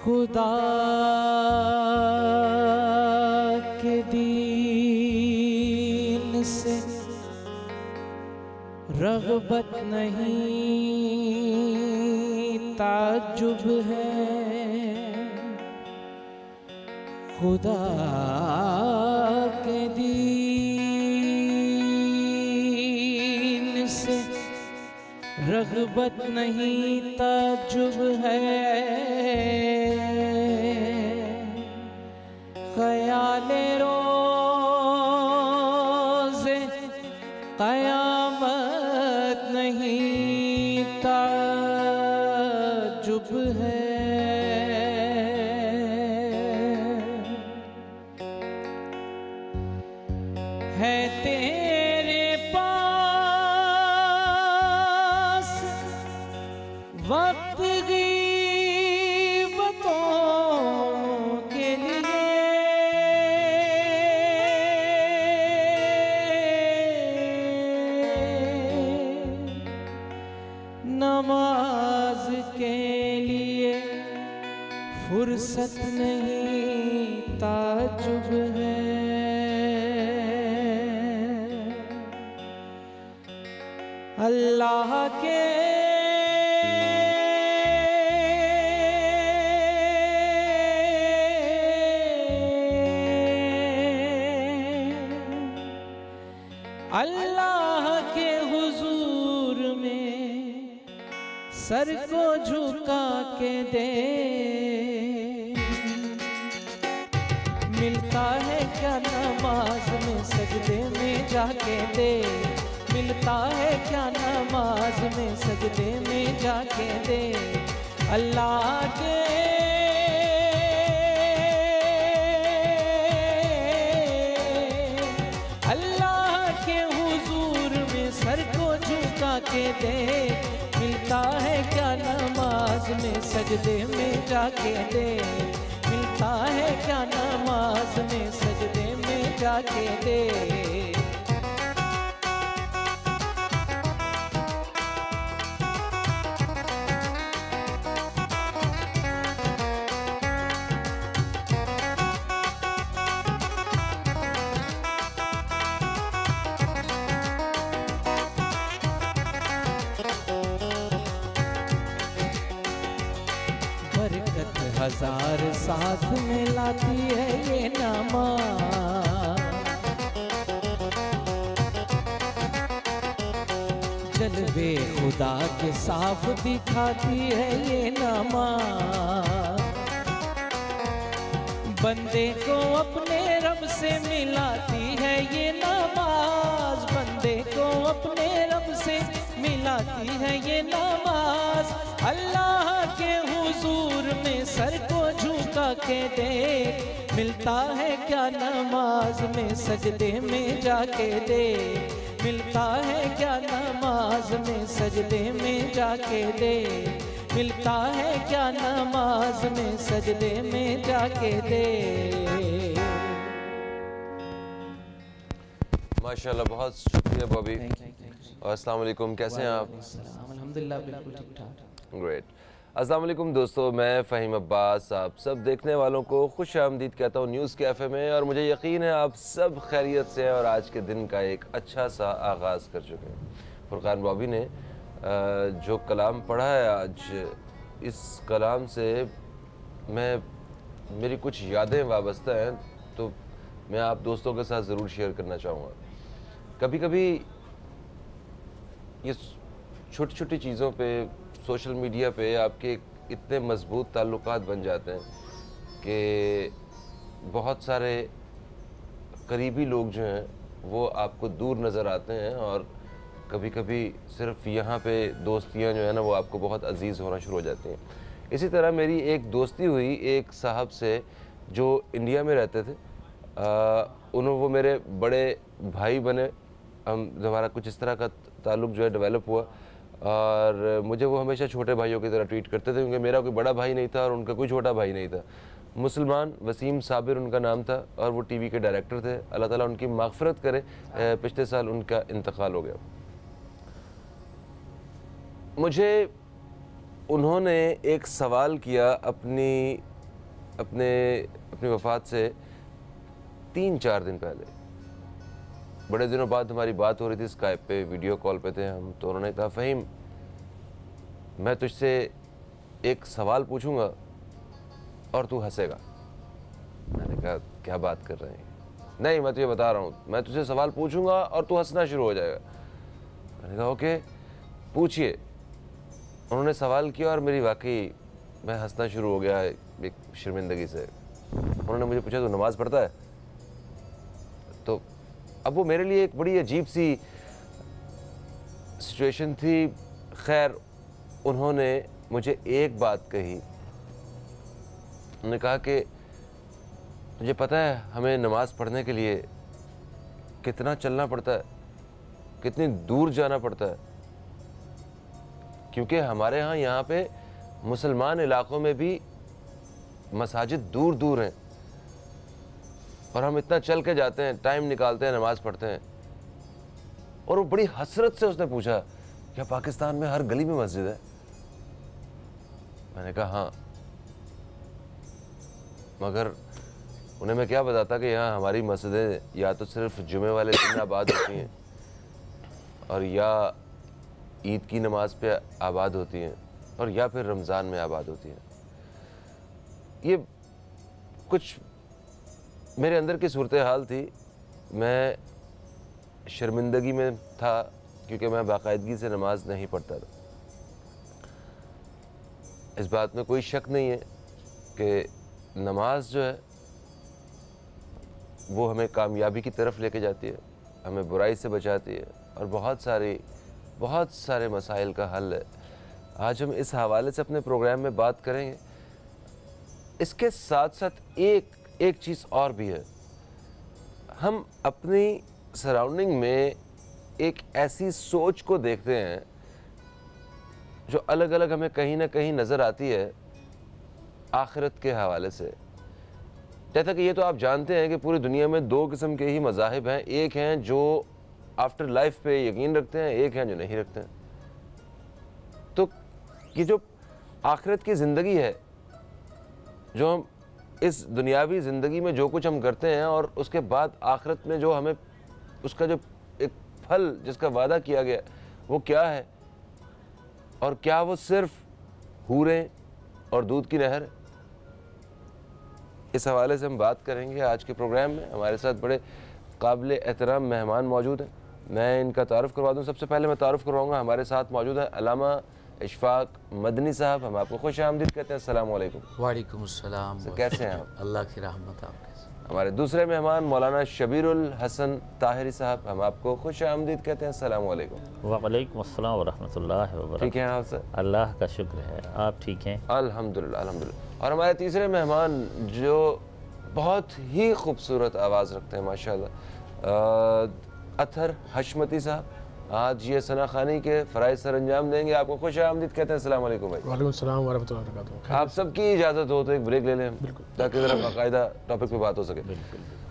खुदा के दीन से रग़बत नहीं ताज्जुब है, खुदा के दीन से रग़बत नहीं ताज्जुब है। ख़याले रोज़े क़यामत नहीं ताज्जुब है। तेरे पास वक्त ग़ीबतों के लिए, नमाज के लिए फुर्सत नहीं ताज्जुब है। अल्लाह के हुजूर में सर को झुका के दे, मिलता है क्या नमाज में सजदे में जाके दे, मिलता है क्या नमाज में सजदे में जाके दे। अल्लाह के हुजूर में सर को झुका के दे, मिलता है क्या नमाज में सजदे में जाके दे, मिलता है क्या नमाज में सजदे में जाके दे। बरकत हजार साथ में लाती है ये नमाज़, जलवे खुदा के साफ दिखाती है ये नमाज़, बंदे को अपने रब से मिलाती है ये नमाज, बंदे को अपने रब से मिलाती है ये नमाज। अल्लाह के हुजूर में सर को झुका के दे, मिलता है क्या नमाज में सजदे में जाके दे, मिलता है क्या नमाज में सजदे में जाके दे, मिलता है क्या नमाज में सजदे में जाके दे। माशाल्लाह, बहुत शुक्रिया बॉबी। और अस्सलाम वालेकुम, कैसे हैं आप? अल्हम्दुलिल्लाह, बिल्कुल ठीक ठाक। ग्रेट। अस्सलाम वालेकुम दोस्तों, मैं फ़हीम अब्बास आप सब देखने वालों को खुश आमदीद कहता हूँ न्यूज़ कैफ़े में। और मुझे यकीन है आप सब खैरियत से हैं और आज के दिन का एक अच्छा सा आगाज़ कर चुके हैं। फुरकान बॉबी ने जो कलाम पढ़ा है आज, इस कलाम से मेरी कुछ यादें वाबस्ता हैं, तो मैं आप दोस्तों के साथ ज़रूर शेयर करना चाहूँगा। कभी कभी ये छोटी छोटी चीज़ों पे, सोशल मीडिया पे आपके इतने मज़बूत ताल्लुकात बन जाते हैं कि बहुत सारे करीबी लोग जो हैं वो आपको दूर नज़र आते हैं, और कभी कभी सिर्फ यहाँ पे दोस्तियाँ जो है ना वो आपको बहुत अजीज़ होना शुरू हो जाती हैं। इसी तरह मेरी एक दोस्ती हुई एक साहब से जो इंडिया में रहते थे। वो मेरे बड़े भाई बने, हमारा कुछ इस तरह का ताल्लुक़ जो है डेवलप हुआ, और मुझे वो हमेशा छोटे भाइयों की तरह ट्रीट करते थे, क्योंकि मेरा कोई बड़ा भाई नहीं था और उनका कोई छोटा भाई नहीं था। मुसलमान वसीम साबिर उनका नाम था और वो टीवी के डायरेक्टर थे। अल्लाह ताला उनकी माग़फ़िरत करे। पिछले साल उनका इंतकाल हो गया। मुझे उन्होंने एक सवाल किया अपनी अपनी वफ़ात से 3-4 दिन पहले बड़े दिनों बाद हमारी बात हो रही थी स्काइप पे, वीडियो कॉल पे थे हम, तो उन्होंने कहा फ़हीम मैं तुझसे एक सवाल पूछूंगा और तू हंसेगा। मैंने कहा क्या बात कर रहे हैं? नहीं मैं तुझे बता रहा हूँ, मैं तुझसे सवाल पूछूंगा और तू हंसना शुरू हो जाएगा। मैंने कहा ओके पूछिए। उन्होंने सवाल किया और मेरी वाकई मैं हंसना शुरू हो गया एक शर्मिंदगी से। उन्होंने मुझे पूछा तू नमाज़ पढ़ता है? तो अब वो मेरे लिए एक बड़ी अजीब सी सिचुएशन थी। खैर उन्होंने मुझे एक बात कही, उन्होंने कहा कि तुझे पता है हमें नमाज़ पढ़ने के लिए कितना चलना पड़ता है, कितनी दूर जाना पड़ता है, क्योंकि हमारे यहाँ पे मुसलमान इलाक़ों में भी मसाजिद दूर दूर हैं और हम इतना चल के जाते हैं, टाइम निकालते हैं, नमाज़ पढ़ते हैं। और वो बड़ी हसरत से उसने पूछा क्या पाकिस्तान में हर गली में मस्जिद है? मैंने कहा हाँ, मगर उन्हें मैं क्या बताता कि यहाँ हमारी मस्जिदें या तो सिर्फ जुमे वाले दिन आबाद होती हैं और या ईद की नमाज पे आबाद होती हैं और या फिर रमज़ान में आबाद होती हैं। ये कुछ मेरे अंदर की सूरत हाल थी। मैं शर्मिंदगी में था क्योंकि मैं बाकायदगी से नमाज नहीं पढ़ता था। इस बात में कोई शक नहीं है कि नमाज जो है वो हमें कामयाबी की तरफ लेके जाती है, हमें बुराई से बचाती है और बहुत सारे मसाइल का हल है। आज हम इस हवाले से अपने प्रोग्राम में बात करेंगे। इसके साथ साथ एक चीज़ और भी है, हम अपनी सराउंडिंग में एक ऐसी सोच को देखते हैं जो अलग अलग हमें कहीं ना कहीं नज़र आती है आखिरत के हवाले से। जैसा कि ये तो आप जानते हैं कि पूरी दुनिया में 2 किस्म के ही मज़ाहिब हैं। एक हैं जो आफ्टर लाइफ पे यकीन रखते हैं, एक हैं जो नहीं रखते हैं। तो ये जो आखिरत की ज़िंदगी है, जो हम इस दुनियावी ज़िंदगी में जो कुछ हम करते हैं और उसके बाद आखिरत में जो हमें उसका जो एक फल जिसका वादा किया गया वो क्या है, और क्या वो सिर्फ हूरें और दूध की नहर? इस हवाले से हम बात करेंगे आज के प्रोग्राम में। हमारे साथ बड़े काबिल एहतराम मेहमान मौजूद हैं। मैं इनका तारुफ़ करवा दूँ। सबसे पहले मैं तारुफ़ करवाऊँगा, हमारे साथ मौजूद है अल्लामा इशफाक मदनी साहब। हम आपको खुश आमदीद कहते हैं। अस्सलाम वालेकुम। वालेकुम अस्सलाम। कैसे हैं आप? अल्लाह की रहमत आपके। हमारे दूसरे मेहमान मौलाना शबीरुल हसन ताहिरी साहब, हम आपको खुश आमदीद कहते हैं। अस्सलाम वालेकुम। वालेकुम अस्सलाम व रहमतुल्लाहि व बरकातहू। ठीक है आप सर? अल्लाह का शुक्र है, आप ठीक हैं? अल्हम्दुलिल्लाह अल्हम्दुलिल्लाह। और हमारे तीसरे मेहमान जो बहुत ही खूबसूरत आवाज़ रखते हैं माशाल्लाह, अतहर हशमती साहब, आज ये सना खानी के फ़राइज़ सर अंजाम देंगे। आपको खुश आमदीद कहते हैं। अस्सलाम वालेकुम भाई। वालेकुम सलाम व रहमतुल्लाहि व बरकातहू। आप सबकी इजाज़त हो तो एक ब्रेक ले लें ताकि ज़रा बाकायदा टॉपिक पे बात हो सके।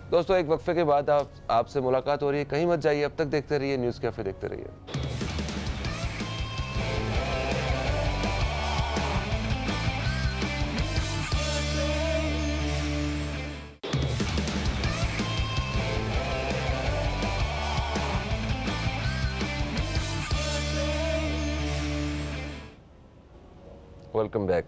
दोस्तों एक वक्फे के बाद आपसे मुलाकात हो रही है, कहीं मत जाइए, अब तक देखते रहिए न्यूज़ कैफ़े, देखते रहिए। Welcome back.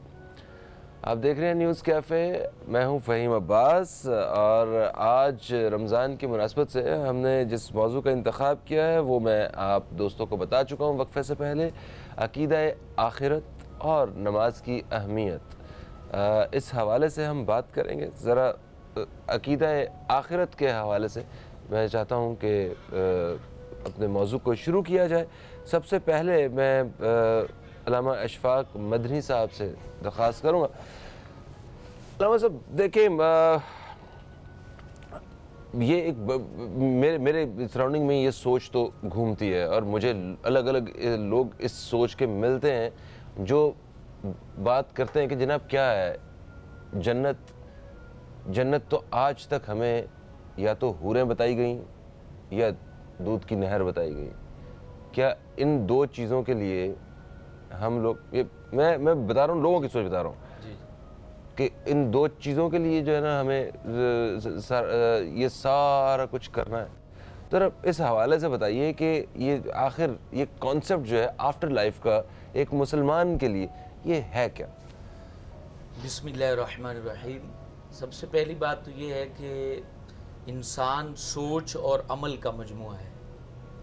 आप देख रहे हैं न्यूज़ कैफ़े, मैं हूं फ़हीम अब्बास और आज रमज़ान की मुनासबत से हमने जिस मौजू का इंतख़ाब किया है वो मैं आप दोस्तों को बता चुका हूं वक्फ़े से पहले। अक़ीदा आखिरत और नमाज की अहमियत, इस हवाले से हम बात करेंगे। ज़रा अक़ीदा आखिरत के हवाले से मैं चाहता हूं कि अपने मौजू को शुरू किया जाए। सबसे पहले मैं अल्लामा इशफाक मदनी साहब से दरख्वास्त करूँगा। अल्लामा साहब देखिए, ये एक मेरे सराउंडिंग में ये सोच तो घूमती है और मुझे अलग अलग लोग इस सोच के मिलते हैं जो बात करते हैं कि जनाब क्या है जन्नत तो आज तक हमें या तो हूरें बताई गई या दूध की नहर बताई गई। क्या इन 2 चीज़ों के लिए हम लोग, ये मैं बता रहा हूँ, लोगों की सोच बता रहा हूँ, कि इन दो चीज़ों के लिए जो है ना हमें ये सारा कुछ करना है। तो अब इस हवाले से बताइए कि ये आखिर ये कॉन्सेप्ट जो है आफ्टर लाइफ का एक मुसलमान के लिए ये है क्या? बिस्मिल्लाहिर्रहमानिर्रहीम। सबसे पहली बात तो ये है कि इंसान सोच और अमल का मजमूआ है।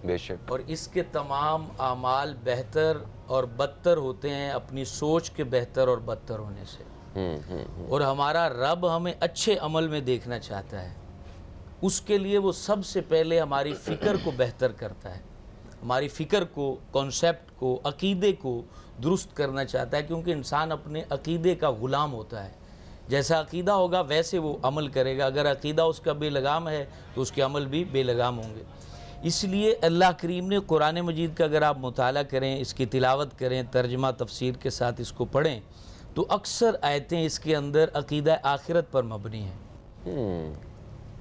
बेशक। और इसके तमाम आमाल बेहतर और बदतर होते हैं अपनी सोच के बेहतर और बदतर होने से। और हमारा रब हमें अच्छे अमल में देखना चाहता है। उसके लिए वो सबसे पहले हमारी फ़िक्र को बेहतर करता है, हमारी फ़िक्र को, कॉन्सेप्ट को, अक़ीदे को दुरुस्त करना चाहता है, क्योंकि इंसान अपने अक़ीदे का ग़ुलाम होता है। जैसा अक़ीदा होगा वैसे वो अमल करेगा। अगर अक़ीदा उसका बेलगाम है तो उसके अमल भी बेलगाम होंगे। इसलिए अल्लाह करीम ने कुरान मजीद का अगर आप मुताला करें, इसकी तिलावत करें, तर्जमा तफसीर के साथ इसको पढ़ें, तो अक्सर आयतें इसके अंदर अक़ीदा आखिरत पर मबनी हैं।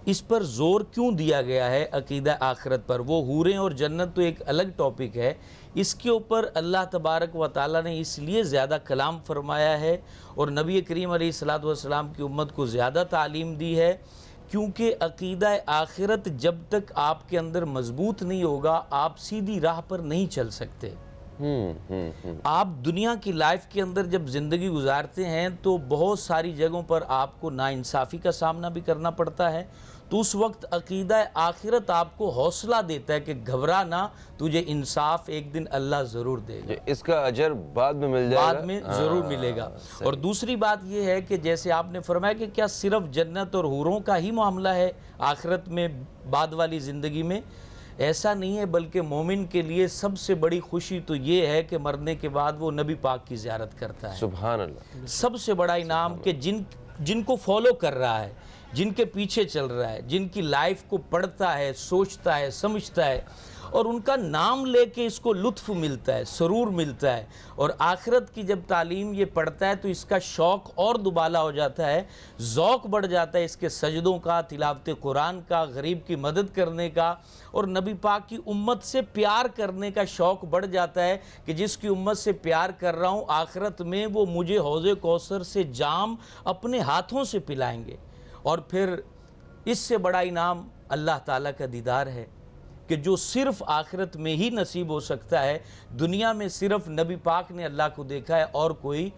इस पर ज़ोर क्यों दिया गया है अक़ीदा आखिरत पर? वो हूरें और जन्नत तो एक अलग टॉपिक है, इसके ऊपर अल्लाह तबारक व ताला ने इसलिए ज़्यादा कलाम फरमाया है और नबी करीम अलैहिस्सलातु वस्सलाम की उम्मत को ज़्यादा तालीम दी है, क्योंकि अक़ीदा आखिरत जब तक आपके अंदर मजबूत नहीं होगा आप सीधी राह पर नहीं चल सकते। आप दुनिया की लाइफ के अंदर जब ज़िंदगी गुजारते हैं तो बहुत सारी जगहों पर आपको नाइंसाफ़ी का सामना भी करना पड़ता है। तो उस वक्त अक़ीदा आखिरत आपको हौसला देता है कि घबरा ना, तुझे इंसाफ एक दिन अल्लाह ज़रूर देगा, इसका अजर बाद में मिल जाएगा, बाद में ज़रूर मिलेगा। और दूसरी बात यह है कि जैसे आपने फरमाया कि क्या सिर्फ जन्नत और हूरों का ही मामला है आखिरत में, बाद वाली ज़िंदगी में? ऐसा नहीं है, बल्कि मोमिन के लिए सबसे बड़ी खुशी तो ये है कि मरने के बाद वो नबी पाक की ज़ियारत करता है। सुभान अल्लाह। सबसे बड़ा इनाम कि जिनको फॉलो कर रहा है, जिनके पीछे चल रहा है, जिनकी लाइफ को पढ़ता है, सोचता है, समझता है और उनका नाम लेके इसको लुत्फ़ मिलता है, सरूर मिलता है। और आखिरत की जब तालीम ये पढ़ता है तो इसका शौक़ और दुबाला हो जाता है, ज़ौक़ बढ़ जाता है इसके सजदों का, तिलावत कुरान का, गरीब की मदद करने का और नबी पाक की उम्मत से प्यार करने का शौक़ बढ़ जाता है कि जिसकी उम्मत से प्यार कर रहा हूँ आखिरत में वो मुझे हौज़े कौसर से जाम अपने हाथों से पिलाएंगे। और फिर इससे बड़ा इनाम अल्लाह ताला का दीदार है कि जो सिर्फ़ आखिरत में ही नसीब हो सकता है। दुनिया में सिर्फ नबी पाक ने अल्लाह को देखा है और कोई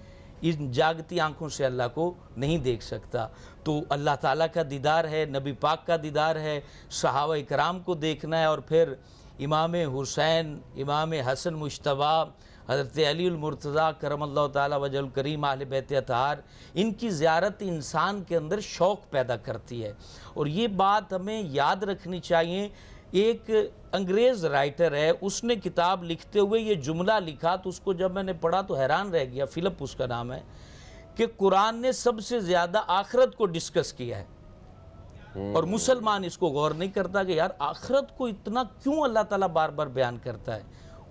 इन जागती आंखों से अल्लाह को नहीं देख सकता। तो अल्लाह ताला का दीदार है, नबी पाक का दीदार है, सहाबा इकराम को देखना है और फिर इमाम हुसैन, इमाम हसन मुश्तबा, हज़रत अलीउल मुर्तज़ा करमल्लाहु ताला वजहुल करीम, अहले बैत अतहार, इनकी ज़ियारत इंसान के अंदर शौक़ पैदा करती है। और ये बात हमें याद रखनी चाहिए। एक अंग्रेज़ राइटर है, उसने किताब लिखते हुए ये जुमला लिखा तो उसको जब मैंने पढ़ा तो हैरान रह गया, फ़िलिप उसका नाम है, कि कुरान ने सबसे ज़्यादा आखिरत को डिस्कस किया है और मुसलमान इसको गौर नहीं करता कि यार आखिरत को इतना क्यों अल्लाह ताला बार बार बयान करता है।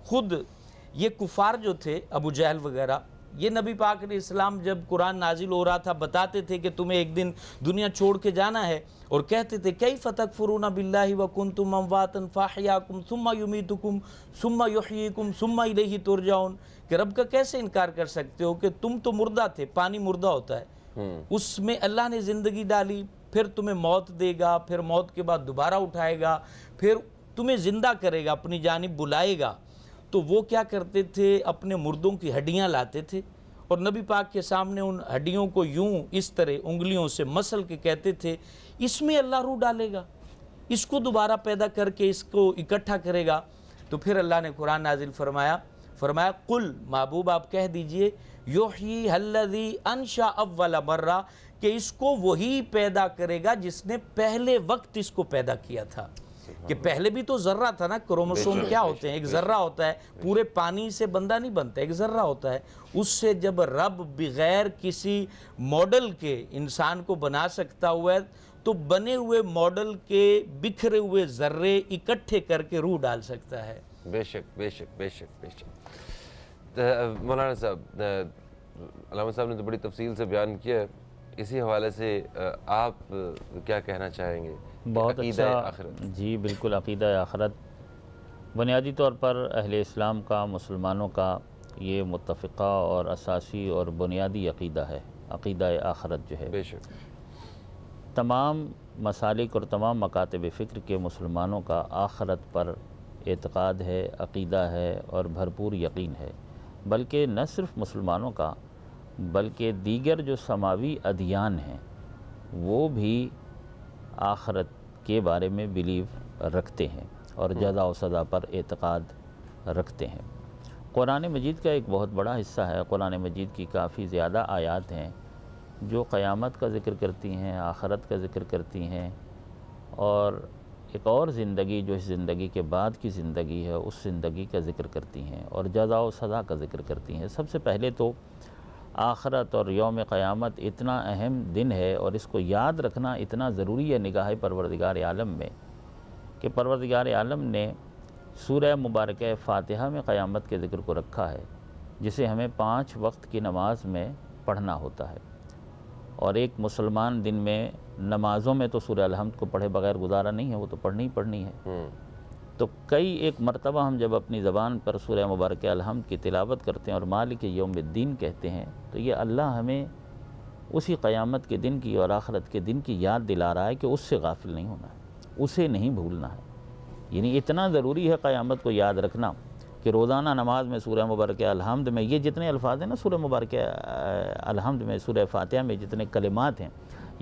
ख़ुद ये कुफ़ार जो थे, अबू जहल वगैरह, ये नबी पाक ने इस्लाम जब कुरान नाजिल हो रहा था बताते थे कि तुम्हें एक दिन दुनिया छोड़ के जाना है और कहते थे कैफ़ तकफ़ुरूना बिल्लाहि व कुंतुम अमवातन फ़अहयाकुम सुम्मा युमीतुकुम सुम्मा युहयीकुम सुम्मा इलैहि तुरजाऊन, कि रब का कैसे इनकार कर सकते हो कि तुम तो मुर्दा थे, पानी मुर्दा होता है, उसमें अल्लाह ने ज़िंदगी डाली, फिर तुम्हें मौत देगा, फिर मौत के बाद दोबारा उठाएगा, फिर तुम्हें ज़िंदा करेगा, अपनी जानिब बुलाएगा। तो वो क्या करते थे, अपने मुर्दों की हड्डियाँ लाते थे और नबी पाक के सामने उन हड्डियों को यूं इस तरह उंगलियों से मसल के कहते थे इसमें अल्लाह रूह डालेगा, इसको दोबारा पैदा करके इसको इकट्ठा करेगा। तो फिर अल्लाह ने कुरान नाजिल फरमाया कुल महबूब आप कह दीजिए युहयी हल्लज़ी अंशा अव्वल मर्रा, कि इसको वही पैदा करेगा जिसने पहले वक्त इसको पैदा किया था। कि पहले भी तो जर्रा था ना, क्रोमोसोम क्या होते हैं, एक जर्रा होता है, पूरे पानी से बंदा नहीं बनता, एक जर्रा होता है। उससे जब रब बगैर किसी मॉडल के इंसान को बना सकता हुआ है तो बने हुए मॉडल के बिखरे हुए जर्रे इकट्ठे करके रूह डाल सकता है। बेशक बेशक बेशक बेशक। मौलाना साहब, अल्लामा साहब ने तो बड़ी तफसील से बयान किया है, इसी हवाले से आप क्या कहना चाहेंगे? बहुत अच्छा जी, बिल्कुल। अक़ीदा आखिरत बुनियादी तौर पर अहले इस्लाम का, मुसलमानों का ये मुत्तफ़िक़ा और असासी और बुनियादी अक़ीदा है अक़ीदा आखरत जो है, बेशक तमाम मसालिक और तमाम मकातब फ़िक्र के मुसलमानों का आखरत पर एतक़ाद है, अक़ीदा है और भरपूर यकीन है। बल्कि न सिर्फ़ मुसलमानों का बल्कि दीगर जो समावी अदियान हैं वो भी आखरत के बारे में बिलीव रखते हैं और जज़ा व सज़ा पर एतक़ाद रखते हैं। कुरान मजीद का एक बहुत बड़ा हिस्सा है, कुरान मजीद की काफ़ी ज़्यादा आयात हैं जो क़यामत का ज़िक्र करती हैं, आखरत का ज़िक्र करती हैं और एक और ज़िंदगी जो इस ज़िंदगी के बाद की ज़िंदगी है उस ज़िंदगी का ज़िक्र करती हैं और जज़ा व सज़ा का ज़िक्र करती हैं। सबसे पहले तो आखरत और यौम क़यामत इतना अहम दिन है और इसको याद रखना इतना ज़रूरी है निगाह परवरदिगार आलम में कि परवरदिगार आलम ने सूरह मुबारक फ़ातिहा में क़यामत के ज़िक्र को रखा है, जिसे हमें 5 वक्त की नमाज में पढ़ना होता है। और एक मुसलमान दिन में नमाज़ों में तो सूरह अल-हम्द को पढ़े बग़ैर गुजारा नहीं है, वो तो पढ़नी ही पढ़नी है। तो कई एक मरतबा हम जब अपनी ज़बान पर सूरह मुबारक अल-हम्द की तिलावत करते हैं और मालिक यौमिद्दीन कहते हैं, तो ये अल्लाह हमें उसी क़यामत के दिन की और आखरत के दिन की याद दिला रहा है कि उससे गाफिल नहीं होना है, उसे नहीं भूलना है। यानी इतना ज़रूरी है क़यामत को याद रखना कि रोज़ाना नमाज में सूरह मुबारक अल-हम्द में ये जितने अल्फाज हैं ना सूरह मुबारक अल-हम्द में, सूरह फ़ातिहा में जितने कलिमात हैं,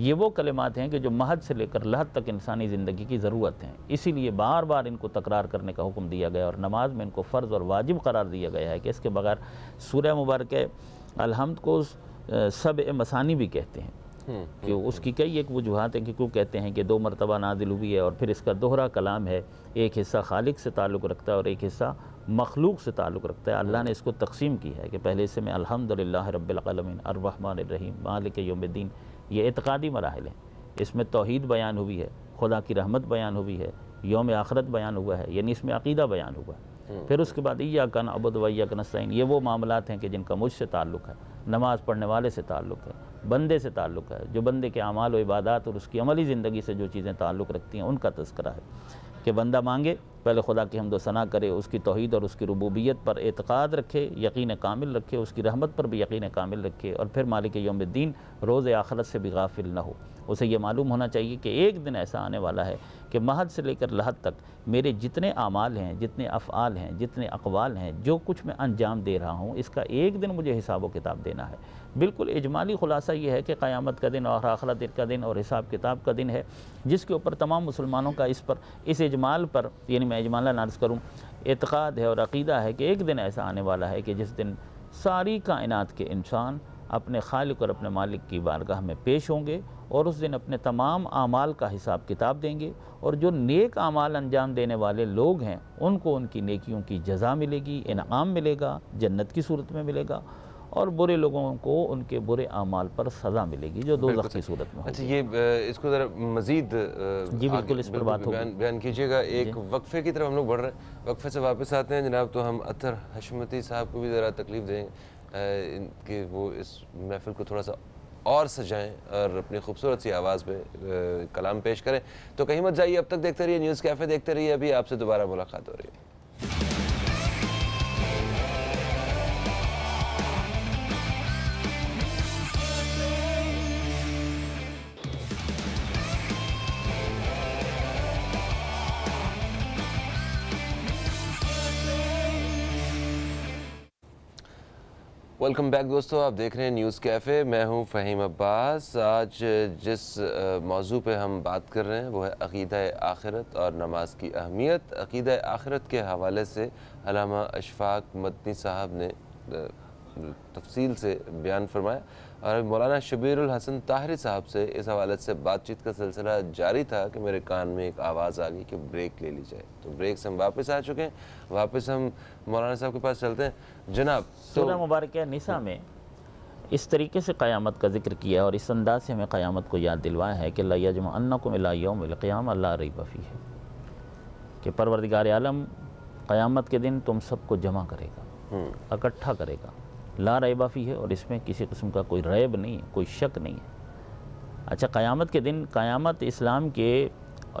ये वो कलिमात हैं कि जो महद से लेकर लहद तक इंसानी ज़िंदगी की ज़रूरत हैं। इसीलिए बार बार इनको तकरार करने का हुक्म दिया गया और नमाज में इनको फ़र्ज़ और वाजिब करार दिया गया है कि इसके बगैर सूरह मुबारक अल-हम्द को सब मसानी भी कहते हैं कि उसकी कई एक वजूहात हैं कि क्यों कहते हैं कि 2 मरतबा नाजिल हुई है और फिर इसका दोहरा कलाम है, एक हिस्सा खालिक से ताल्लुक़ रखता है और एक हिस्सा मखलूक से ताल्लुक़ रखता है। अल्लाह ने इसको तकसीम की है कि पहले हिस्से में अल्हम्दुलिल्लाह रब्बिल आलमीन अर्रहमानिर रहीम मालिक यौमिद्दीन, ये एतक़ादी मराहिल हैं। इसमें तौहीद बयान हुई है, खुदा की रहमत बयान हुई है, यौम आखरत बयान हुआ है, यानी इसमें अक़ीदा बयान हुआ है। फिर उसके बाद इय्याका नअबुदु व इय्याका नस्तईन, ये वो मामलात हैं कि जिनका मुझसे ताल्लुक़ है, नमाज़ पढ़ने वाले से ताल्लुक़ है, बंदे से ताल्लुक़ है, जो बंदे के अमाल व इबादात और उसकी अमली ज़िंदगी से जो चीज़ें ताल्लुक़ रखती हैं उनका तज़किरा है कि बंदा मांगे पहले खुदा की हम्द व सना करे, उसकी तौहीद और उसकी रुबूबियत पर एतक़ाद रखे, यकीन कामिल रखे, उसकी रहमत पर भी यकीन कामिल रखे और फिर मालिक यौमिद्दीन रोज़ आखरत से भी गाफिल न हो। उसे ये मालूम होना चाहिए कि एक दिन ऐसा आने वाला है कि महद से लेकर लहद तक मेरे जितने आमाल हैं, जितने अफ़आल हैं, जितने अक़वाल हैं, जो कुछ मैं अंजाम दे रहा हूँ, इसका एक दिन मुझे हिसाब व किताब देना है। बिल्कुल इजमाली ख़ुलासा ये है कि क़यामत का दिन और आखिरत का दिन और हिसाब किताब का दिन है, जिसके ऊपर तमाम मुसलमानों का इस इजमाल पर, यानी मैं इजमालन अर्ज़ करूँ, एतक़ाद है और अक़ीदा है कि एक दिन ऐसा आने वाला है कि जिस दिन सारी कायनात के इंसान अपने खालिक और अपने मालिक की बारगाह में पेश होंगे और उस दिन अपने तमाम आमाल का हिसाब किताब देंगे और जो नेक आमाल अंजाम देने वाले लोग हैं उनको उनकी नेकियों की जज़ा मिलेगी, इनाम मिलेगा, जन्नत की सूरत में मिलेगा, और बुरे लोगों को उनके बुरे आमाल पर सज़ा मिलेगी जो दोज़ख की सूरत में। अच्छा, ये इसको ज़रा मज़ीद जी बिल्कुल इस पर बात होगी, बयान कीजिएगा। एक वक्फ़े की तरफ हम लोग बढ़ रहे हैं, वक्फ़े से वापस आते हैं जनाब, तो हम अतर हशमती साहब को भी ज़रा तकलीफ़ देंगे कि वो इस महफ़िल को थोड़ा सा और सजाएं और अपनी खूबसूरत सी आवाज़ में कलाम पेश करें। तो कहीं मत जाइए, अब तक देखते रहिए न्यूज़ कैफ़े, देखते रहिए, अभी आपसे दोबारा मुलाकात हो रही है। वेलकम बैक दोस्तों, आप देख रहे हैं न्यूज़ कैफ़े, मैं हूं फ़हीम अब्बास। आज जिस मौजू पे हम बात कर रहे हैं वो है अक़ीदा आखिरत और नमाज की अहमियत। अक़ीदा आखिरत के हवाले से अल्लामा अशफ़ाक़ मदनी साहब ने तफसील से बयान फरमाया और मौलाना शबीरुल हसन ताहरी साहब से इस हवाले से बातचीत का सिलसिला जारी था कि मेरे कान में एक आवाज़ आ गई कि ब्रेक ले ली जाए। तो ब्रेक से हम वापस आ चुके हैं, वापस हम मौलाना साहब के पास चलते हैं। जनाब, सूरह मुबारक निसा में इस तरीके से क़यामत का जिक्र किया और इस अंदाज से हमें क़यामत को याद दिलवाया है कि ला यजमअन्नकुम इला यौमिल क़ियामह ला रैब फ़ीह, कि परवरदिगार आलम क़यामत के दिन तुम सबको जमा करेगा, इकट्ठा करेगा, ला रैब फ़ीह, और इसमें किसी किस्म का कोई रैब नहीं है, कोई शक नहीं है। अच्छा, क़यामत के दिन, क़यामत इस्लाम के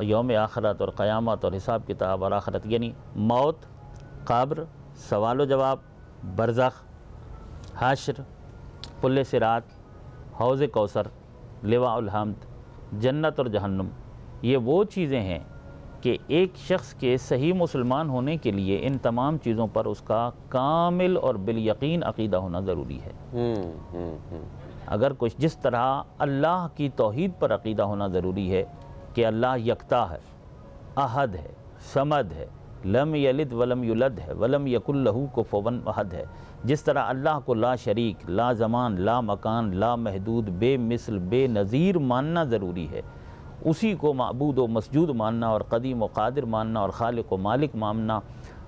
यौम आखरत और क़यामत और हिसाब किताब और आखरत यानी मौत, क़ब्र, सवाल व जवाब, बरज़ख, हाशर, पुल्ले सिरात, हौज़ कौसर, लिवाउल हम्द, जन्नत और जहन्नुम, ये वो चीज़ें हैं कि एक शख्स के सही मुसलमान होने के लिए इन तमाम चीज़ों पर उसका कामिल और बिलयकीन अक़ीदा होना ज़रूरी है। अगर कुछ जिस तरह अल्लाह की तौहीद पर अक़ीदा होना ज़रूरी है कि अल्लाह यकता है, अहद है, समद है, लम यलिद वलम युलद है, वलम यकुल लहू कुफुवन अहद है, जिस तरह अल्लाह को ला शरीक, ला ज़मान, ला मकान, ला महदूद, बेमिसल, बेनज़ीर मानना ज़रूरी है, उसी को माबूद व मसजूद मानना और क़दीम व क़ादिर मानना और खालिक व मालिक मानना,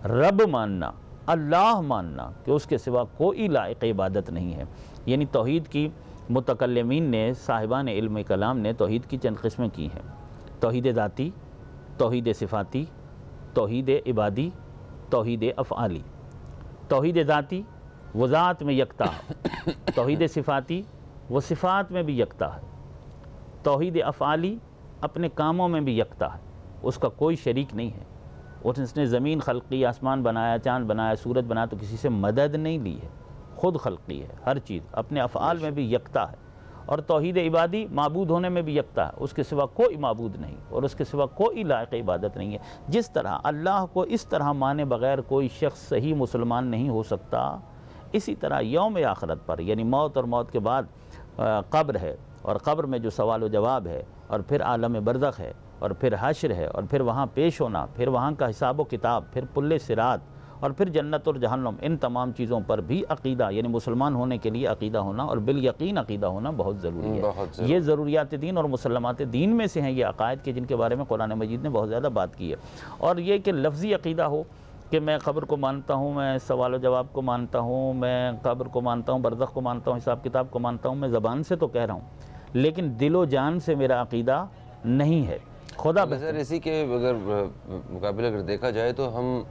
रब मानना, अल्लाह मानना कि उसके सिवा कोई लायक इबादत नहीं है। यानी तौहीद की मुतकल्लिमीन ने, साहिबान इल्म कलाम ने तौहीद की चंद किस्में की हैं। तौहीद ज़ाती, तौहीद सिफ़ाती, तौहीद इबादी, तौहीद अफ़आली। तौहीद ज़ाती वो ज़ात में यकता है, तौहीद सिफ़ाती वो सिफ़ात में भी यकता है, तौहीद अफ़आली अपने कामों में भी यकता है, उसका कोई शरीक नहीं है। उसने ज़मीन खल्क़ की, आसमान बनाया, चाँद बनाया, सूरज बनाया तो किसी से मदद नहीं ली है, ख़ुद खल्क़ी है, हर चीज़ अपने अफ़आल में भी यकता है। और तौहीद इबादी माबूद होने में भी यकता है, उसके सिवा कोई माबूद नहीं और उसके सिवा कोई लायक इबादत नहीं है। जिस तरह अल्लाह को इस तरह माने बग़ैर कोई शख्स सही मुसलमान नहीं हो सकता, इसी तरह यौम आखिरत पर यानी मौत और मौत के बाद कब्र है और कब्र में जो सवाल व जवाब है और फिर आलम बरज़ख है और फिर हश्र है और फिर वहाँ पेश होना, फिर वहाँ का हिसाब व किताब, फिर पुल्ले सिरात और फिर जन्नत और जहन्नम, इन तमाम चीज़ों पर भी अक़ीदा यानी मुसलमान होने के लिए अक़ीदा होना और बिल यकीन अक़ीदा होना बहुत ज़रूरी है। ये ज़रूरियात दीन और मुसल्लमात दीन में से हैं ये अक़ायद के, जिनके बारे में कुरान मजीद ने बहुत ज़्यादा बात की है। और ये कि लफ्ज़ी अक़ीदा हो कि मैं क़ब्र को मानता हूँ, मैं सवाल जवाब को मानता हूँ, मैं क़ब्र को मानता हूँ, बरज़ख को मानता हूँ, हिसाब किताब को मानता हूँ, मैं ज़बान से तो कह रहा हूँ लेकिन दिलो जान से मेरा अक़ीदा नहीं है। खुदा सर इसी के अगर मुकाबले अगर देखा जाए तो हम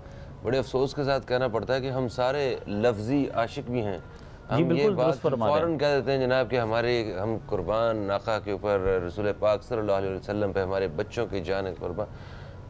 बड़े अफसोस के साथ कहना पड़ता है कि हम सारे लफ्ज़ी आशिक भी हैं। हम ये बात फ़ौरन कह देते हैं जनाब कि हम कुर्बान नाका के ऊपर, रसूल पाक सल्लल्लाहु अलैहि वसल्लम पे, हमारे बच्चों की जान कुर्बान,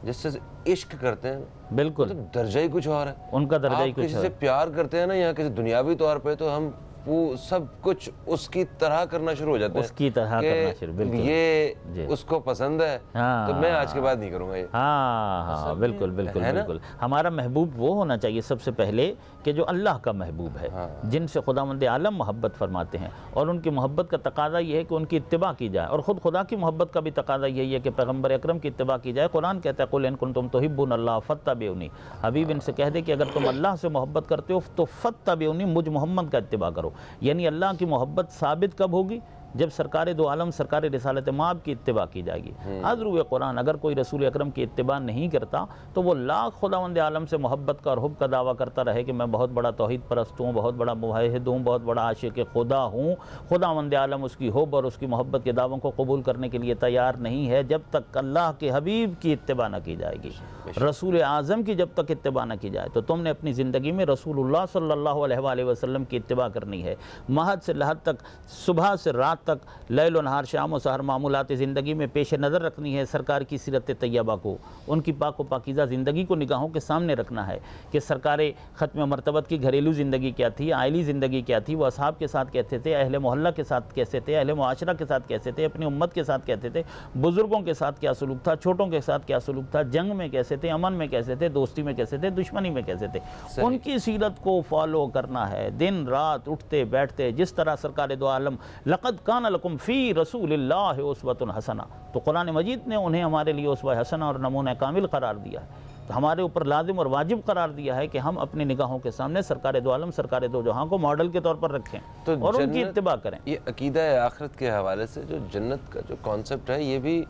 जिससे इश्क करते हैं, बिल्कुल तो दर्जा ही कुछ और है, उनका दर्जा ही कुछ है। किसी से प्यार करते हैं ना या किसी दुनियावी तौर पे, तो हम वो सब कुछ उसकी तरह करना शुरू हो जाते हैं, उसकी तरह करना शुरू, बिल्कुल ये उसको पसंद है तो मैं आज के बाद नहीं करूँगा ये। हाँ बिल्कुल बिल्कुल बिल्कुल। हमारा महबूब वो होना चाहिए सबसे पहले कि जो अल्लाह का महबूब है, जिनसे खुदावंद आलम मोहब्बत फरमाते हैं और उनकी मोहब्बत का तकाज़ा ये है कि उनकी इत्तिबा की जाए और ख़ुद खुदा की मोहब्बत का भी तकाज़ा यही है कि पैगम्बर अकरम की इत्तिबा की जाए। कुरान कहता है कुल इन कुंतुम तुहिब्बूनल्लाह फत्तबिऊनी, हबीब इनसे कह दे कि अगर तुम अल्लाह से मोहब्बत करते हो तो फत्तबिऊनी, मुझ मोहम्मद का इत्तिबा करो। यानी अल्लाह की मोहब्बत साबित कब होगी? जब सरकार दो आलम सरकार रिसालत माब की इत्तिबा की जाएगी। अज़रुए कुरान, अगर कोई रसूल अकरम की इत्तिबा नहीं करता तो वो लाख खुदावंद आलम से मोहब्बत का और हुब का दावा करता रहे कि मैं बहुत बड़ा तौहीद परस्त हूँ, बहुत बड़ा मुवाहिद हूँ, बहुत बड़ा आशिक खुदा हूँ। खुदावंद आलम उसकी हुब और उसकी मोहब्बत के दावों को कबूल करने के लिए तैयार नहीं है जब तक अल्लाह के हबीब की इत्तिबा न की जाएगी, रसूल आज़म की जब तक इत्तिबा न की जाए। तो तुमने अपनी ज़िंदगी में रसूलुल्लाह सल्लल्लाहु अलैहि वसल्लम की इत्तिबा करनी है। महद से लहद तक, सुबह से रात तक, लैल व नहार, शाम व सहर मामूलात ज़िंदगी में पेश नज़र रखनी है सरकार की सीरत तैयबा को, उनकी पाक व पाकीज़ा ज़िंदगी को निगाहों के सामने रखना है कि सरकार ख़त्म मरतबत की घरेलू ज़िंदगी क्या थी, आइली ज़िंदगी क्या थी, वो असहाब के साथ कहते थे, अहले मोहल्ला के साथ कैसे थे, अहले मुआशरा के साथ कैसे थे, अपनी उम्मत के साथ कहते थे, बुज़ुर्गों के साथ क्या सलूक था, छोटों के साथ क्या सलूक था, जंग में कैसे थे, अमन में कैसे थे, दोस्ती में कैसे थे, दुश्मनी में कैसे थे, उनकी सीरत को फॉलो करना है। दिन रात उठते बैठते जिस तरह सरकार दो आलम लक़द कान लकुम फ़ी रसूलिल्लाहि उस्वतुन हसना, तो कुरान मजीद ने उन्हें हमारे लिए उस्वा हसना और नमूना कामिल करार दिया है। तो हमारे ऊपर लाजिम और वाजिब करार दिया है कि हम अपनी निगाहों के सामने सरकार दो आलम सरकार दो जहां को मॉडल के तौर पर रखें तो और उनकी इत्तिबा करें। ये अकीदा आखिरत के हवाले से जो जन्नत का जो कॉन्सेप्ट है ये भी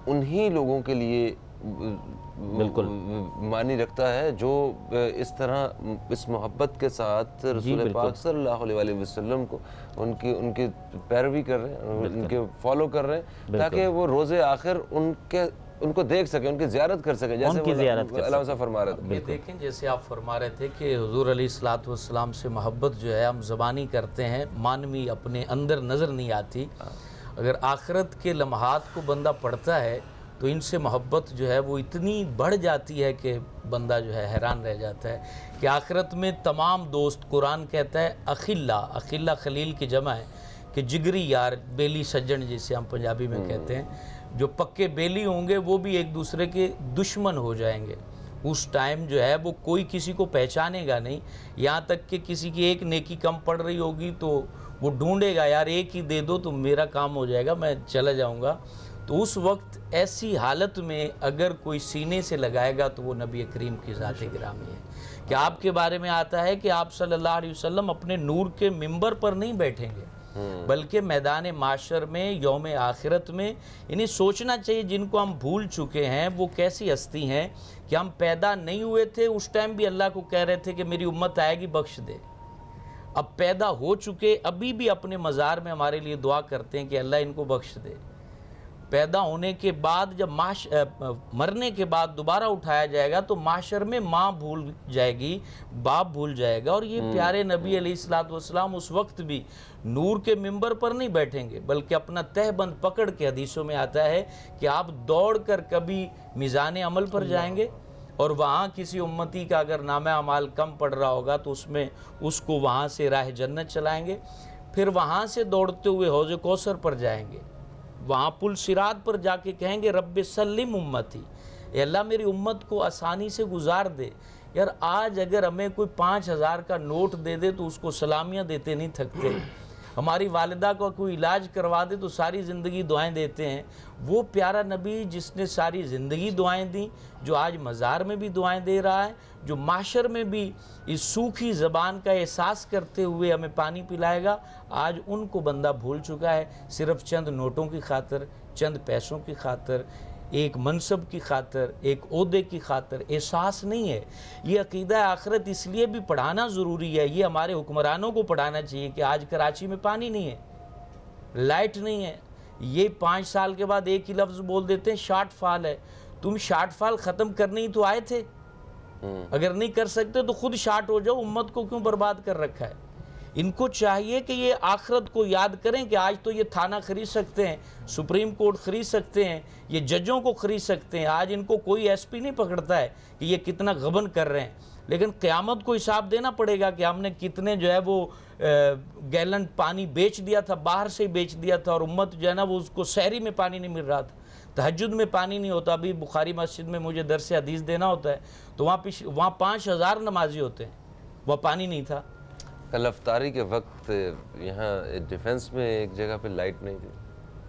उन्हीं लोगों के लिए बिल्कुल मानी रखता है जो इस तरह इस मोहब्बत के साथ रसूल पाक सल्लल्लाहु अलैहि वसल्लम को उनकी पैरवी कर रहे हैं, उनके फॉलो कर रहे हैं ताकि वो रोज़े आखिर उनको देख सके, उनकी ज़ियारत कर सके, जैसे अल्लाह साहब फरमा रहे थे। देखें जैसे आप फरमा रहे थे कि हुज़ूर अलैहिस्सलातु वस्सलाम से मोहब्बत जो है हम ज़बानी करते हैं, मानवी अपने अंदर नज़र नहीं आती। अगर आखिरत के लम्हात को बंदा पढ़ता है तो इनसे मोहब्बत जो है वो इतनी बढ़ जाती है कि बंदा जो है हैरान रह जाता है कि आखिरत में तमाम दोस्त, कुरान कहता है अखिल्ला, अखिल्ला खलील की जमा है कि जिगरी यार, बेली सज्जन जिसे हम पंजाबी में कहते हैं, जो पक्के बेली होंगे वो भी एक दूसरे के दुश्मन हो जाएंगे। उस टाइम जो है वो कोई किसी को पहचानेगा नहीं, यहाँ तक कि किसी की एक नेकी कम पड़ रही होगी तो वो ढूंढेगा, यार एक ही दे दो तो मेरा काम हो जाएगा, मैं चला जाऊँगा। तो उस वक्त ऐसी हालत में अगर कोई सीने से लगाएगा तो वो नबी करीम की ज़ात गिरामी है। कि आपके बारे में आता है कि आप सल्लल्लाहु अलैहि वसल्लम अपने नूर के मिंबर पर नहीं बैठेंगे, बल्कि मैदान माशर में, यौम आखिरत में। इन्हें सोचना चाहिए जिनको हम भूल चुके हैं वो कैसी हस्ती हैं कि हम पैदा नहीं हुए थे उस टाइम भी अल्लाह को कह रहे थे कि मेरी उम्मत आएगी, बख्श दे। अब पैदा हो चुके अभी भी अपने मज़ार में हमारे लिए दुआ करते हैं कि अल्लाह इनको बख्श दे। पैदा होने के बाद जब मरने के बाद दोबारा उठाया जाएगा तो माशर में माँ भूल जाएगी, बाप भूल जाएगा। और ये प्यारे नबी अलैहिस्सलाम उस वक्त भी नूर के मिंबर पर नहीं बैठेंगे, बल्कि अपना तहबंद पकड़ के, हदीसों में आता है कि आप दौड़ कर कभी मीज़ान अमल पर जाएंगे और वहाँ किसी उम्मती का अगर नामा अमाल कम पड़ रहा होगा तो उसमें उसको वहाँ से राह जन्नत चलाएँगे। फिर वहाँ से दौड़ते हुए हौज़ कौसर पर जाएंगे, वहाँ पुल सिरात पर जाके कहेंगे रब्बे सल्लिम उम्मती, अल्लाह मेरी उम्मत को आसानी से गुजार दे। यार आज अगर हमें कोई 5,000 का नोट दे दे तो उसको सलामियाँ देते नहीं थकते। हमारी वालिदा का कोई इलाज करवा दे तो सारी ज़िंदगी दुआएं देते हैं। वो प्यारा नबी जिसने सारी ज़िंदगी दुआएं दी, जो आज मज़ार में भी दुआएं दे रहा है, जो माशर में भी इस सूखी ज़बान का एहसास करते हुए हमें पानी पिलाएगा, आज उनको बंदा भूल चुका है। सिर्फ़ चंद नोटों की खातर, चंद पैसों की खातर, एक मनसब की खातर, एक ओहदे की खातर एहसास नहीं है। ये अकीदा आखिरत इसलिए भी पढ़ाना ज़रूरी है, ये हमारे हुक्मरानों को पढ़ाना चाहिए कि आज कराची में पानी नहीं है, लाइट नहीं है। ये 5 साल के बाद एक ही लफ्ज़ बोल देते हैं शॉर्ट फॉल है। तुम शॉर्ट फॉल ख़त्म करने ही तो आए थे, अगर नहीं कर सकते तो खुद शॉर्ट हो जाओ, उम्मत को क्यों बर्बाद कर रखा है। इनको चाहिए कि ये आखिरत को याद करें कि आज तो ये थाना खरीद सकते हैं, सुप्रीम कोर्ट खरीद सकते हैं, ये जजों को खरीद सकते हैं। आज इनको कोई एसपी नहीं पकड़ता है कि ये कितना गबन कर रहे हैं, लेकिन क़यामत को हिसाब देना पड़ेगा कि हमने कितने जो है वो गैलन पानी बेच दिया था, बाहर से ही बेच दिया था, और उम्मत जो है ना वो उसको शहरी में पानी नहीं मिल रहा था, तहज्जुद में पानी नहीं होता। अभी बुखारी मस्जिद में मुझे दरस हदीस देना होता है तो वहाँ 5,000 नमाजी होते हैं, वह पानी नहीं था। कल अफ्तारी के वक्त यहाँ डिफेंस में एक जगह पे लाइट नहीं थी।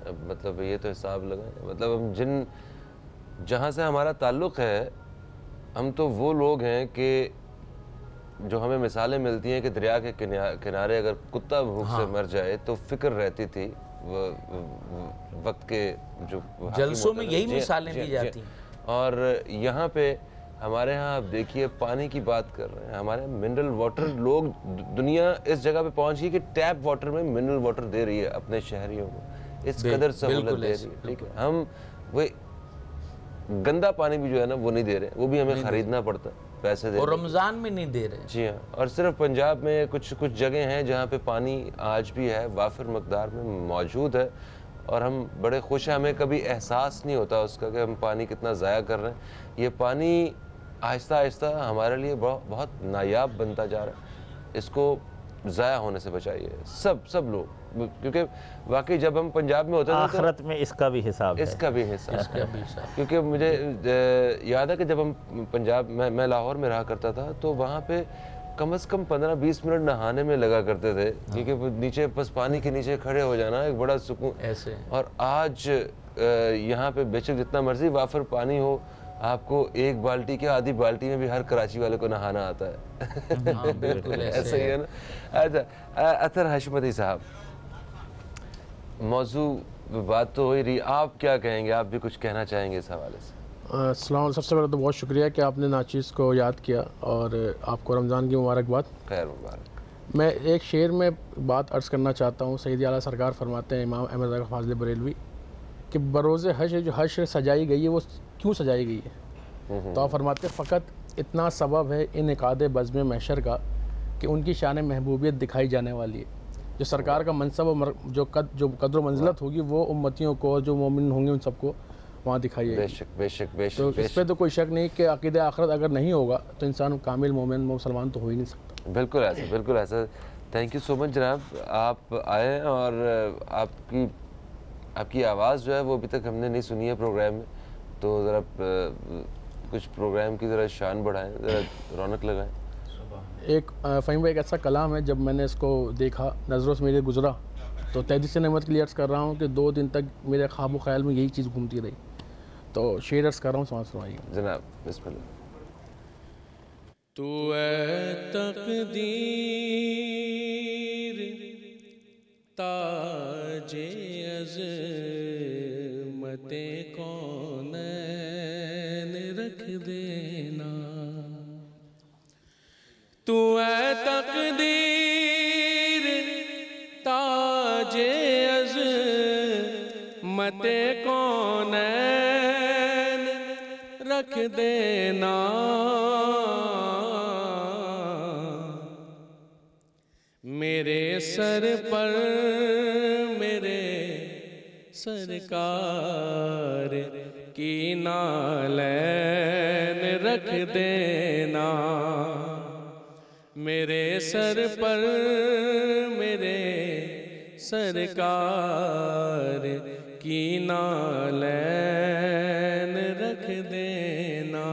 अब मतलब ये तो हिसाब लगाएं, मतलब हम जहाँ से हमारा ताल्लुक़ है, हम तो वो लोग हैं कि जो हमें मिसालें मिलती हैं कि दरिया के किनारे अगर कुत्ता भूख से मर जाए तो फिक्र रहती थी। वक्त के जो जलसों में यही मिसालें दी जाती हैं। और यहाँ पे हमारे यहाँ आप देखिए पानी की बात कर रहे हैं, हमारे मिनरल वाटर, लोग दुनिया इस जगह पे पहुँच गई कि टैप वाटर में मिनरल वाटर दे रही है अपने शहरियों को, इस कदर सहूलत दे रही है। ठीक है, हम वही गंदा पानी भी जो है ना वो नहीं दे रहे, वो भी हमें खरीदना पड़ता है, पैसे दे, और रमज़ान में नहीं दे रहे। जी हाँ। और सिर्फ पंजाब में कुछ जगह हैं जहाँ पे पानी आज भी है, वाफिर मकदार में मौजूद है, और हम बड़े खुश हैं। हमें कभी एहसास नहीं होता उसका कि हम पानी कितना ज़ाया कर रहे हैं। ये पानी आहिस्ता आहिस्ता हमारे लिए बहुत नायाब बनता जा रहा है। इसको ज़ाया होने से बचाइए सब लोग, क्योंकि वाकई जब हम पंजाब में होते हैं आखिरत में इसका भी हिसाब है। इसका भी हिसाब क्योंकि मुझे याद है कि जब हम पंजाब में, मैं लाहौर में रहा करता था, तो वहाँ पे कम से कम 15-20 मिनट नहाने में लगा करते थे, क्योंकि नीचे बस पानी के नीचे खड़े हो जाना एक बड़ा सुकून ऐसे। और आज यहाँ पे बेशक जितना मर्जी वाफर पानी हो, आपको एक बाल्टी के आधी बाल्टी में भी हर कराची वाले को नहाना आता है। बिल्कुल ऐसा ही है ना। अच्छा अतर हशमती साहब, मौजू बात तो हो ही रही, आप क्या कहेंगे, आप भी कुछ कहना चाहेंगे इस हवाले से? अस्सलाम, सबसे पहले तो बहुत शुक्रिया कि आपने नाचीज़ को याद किया, और आपको रमज़ान की मुबारकबाद। खैर मुबारक। मैं एक शेर में बात अर्ज़ करना चाहता हूँ। सैयद आला सरकार फरमाते हैं, इमाम अहमद रज़ा फाज़िल बरेलवी, कि बरोज़ हश्र जो हश्र सजाई गई है वो क्यों सजाई गई है। तो आप फरमाते फ़कत इतना सबब है इनकाद बज़्म महशर का कि उनकी शान महबूबियत दिखाई जाने वाली है। जो सरकार का मनसब जो कद्र मंजिलत होगी वो उम्मतियों को, जो मोमिन होंगे उन सबको वहाँ दिखाई है। बेशक तो इस पर तो कोई शक नहीं कि अक़ीदा आखिरत अगर नहीं होगा तो इंसान कामिल मोमिन मुसलमान तो हो ही नहीं सकता। बिल्कुल ऐसा थैंक यू सो मच जनाब, आप आए और आपकी आवाज़ जो है वो अभी तक हमने नहीं सुनी है प्रोग्राम में, तो ज़रा कुछ प्रोग्राम की ज़रा शान बढ़ाएं, ज़रा रौनक लगाएं। एक फ़हीम भाई एक ऐसा कलाम है, जब मैंने इसको देखा नज़रों से मेरे गुजरा, तो तहदीद से नमत के लिए अर्ज़ कर रहा हूँ कि 2 दिन तक मेरे ख्वाब ख्याल में यही चीज़ घूमती रही। तो शेर अर्ज़ कर रहा हूँ, समझ फरमाइए जनाब। बिस्मिल्लाह। तू ऐ तकदीर ताजे अज़मते कौनैन रख देना, तू ऐ तकदीर ताजे अज़मते कौनैन रख देना, मेरे सर पर मेरे सरकार की नालैन रख देना, मेरे सर पर मेरे सरकार की नालैन रख देना।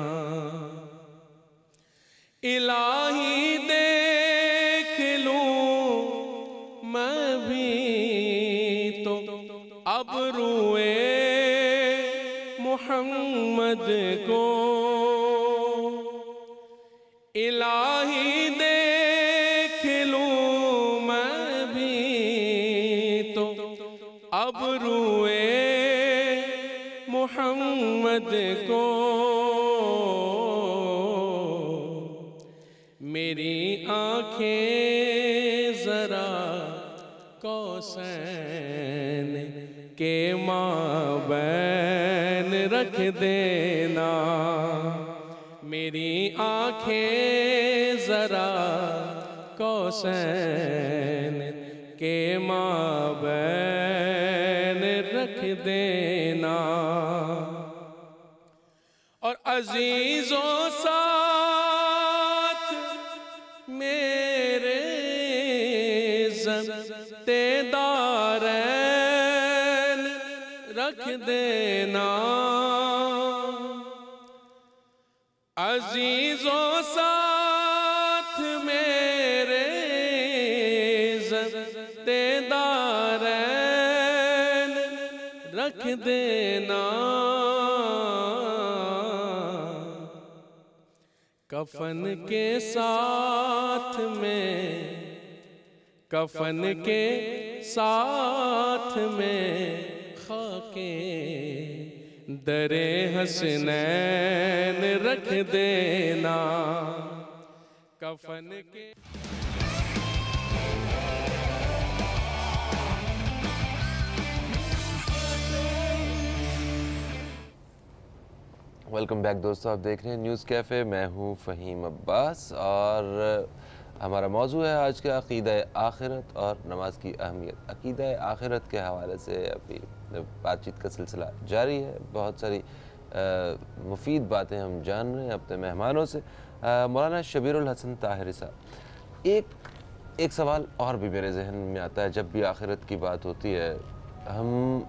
इलाही देख लूं मैं भी तो अब रूए मोहम्मद को, इलाही देख लूं मैं भी तो अब रूए मोहम्मद को, मेरी आँखें ज़रा कौसैन के माबैन रख देना, मेरी आँखें ज़रा कौसैन के माबैन रख देना, और अजीज़ों साथ मेरे ज़ब्तेदारैन रख देना, अजीज़ों साथ मेरे ज़ब्तेदारैन रख देना, कफन के साथ में, कफन के साथ में खाके दरे हसनैन रख देना, कफन के। वेलकम बैक दोस्तों, आप देख रहे हैं न्यूज़ कैफ़े। मैं हूं फ़हीम अब्बास और हमारा मौजू है आज का अक़ीदा आखिरत और नमाज की अहमियत। अक़ीदा आखिरत के हवाले से अभी बातचीत का सिलसिला जारी है। बहुत सारी मुफीद बातें हम जान रहे हैं अपने मेहमानों से। मौलाना शबीरुल हसन ताहिरी साहब, एक सवाल और भी मेरे जहन में आता है जब भी आखिरत की बात होती है। हम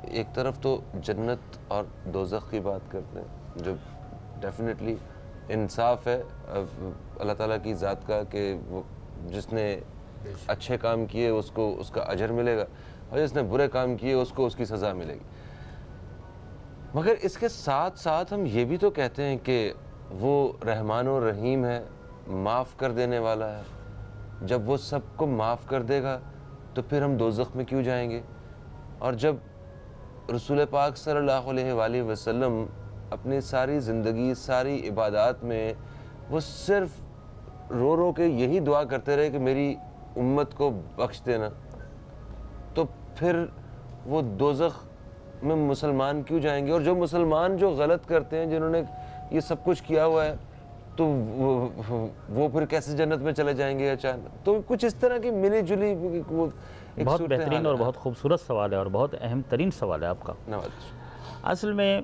एक तरफ तो जन्नत और दोज़ख की बात करते हैं, जो डेफिनेटली इंसाफ है अल्लाह ताला की ज़ात का कि वो जिसने अच्छे काम किए उसको उसका अजर मिलेगा और जिसने बुरे काम किए उसको उसकी सज़ा मिलेगी। मगर इसके साथ साथ हम ये भी तो कहते हैं कि वो रहमान और रहीम है, माफ़ कर देने वाला है। जब वो सबको माफ़ कर देगा तो फिर हम दोज़ख में क्यों जाएंगे? और जब रसूल पाक सल्लल्लाहु अलैहि वसल्लम अपनी सारी ज़िंदगी, सारी इबादत में वो सिर्फ़ रो रो के यही दुआ करते रहे कि मेरी उम्मत को बख्श देना, तो फिर वो दोज़ख में मुसलमान क्यों जाएंगे? और जो मुसलमान जो गलत करते हैं, जिन्होंने ये सब कुछ किया हुआ है, तो वो फिर कैसे जन्नत में चले जाएंगे अचानक? तो कुछ इस तरह की मिली जुली वो बहुत बेहतरीन और बहुत खूबसूरत सवाल है और बहुत अहम तरीन सवाल है आपका। असल में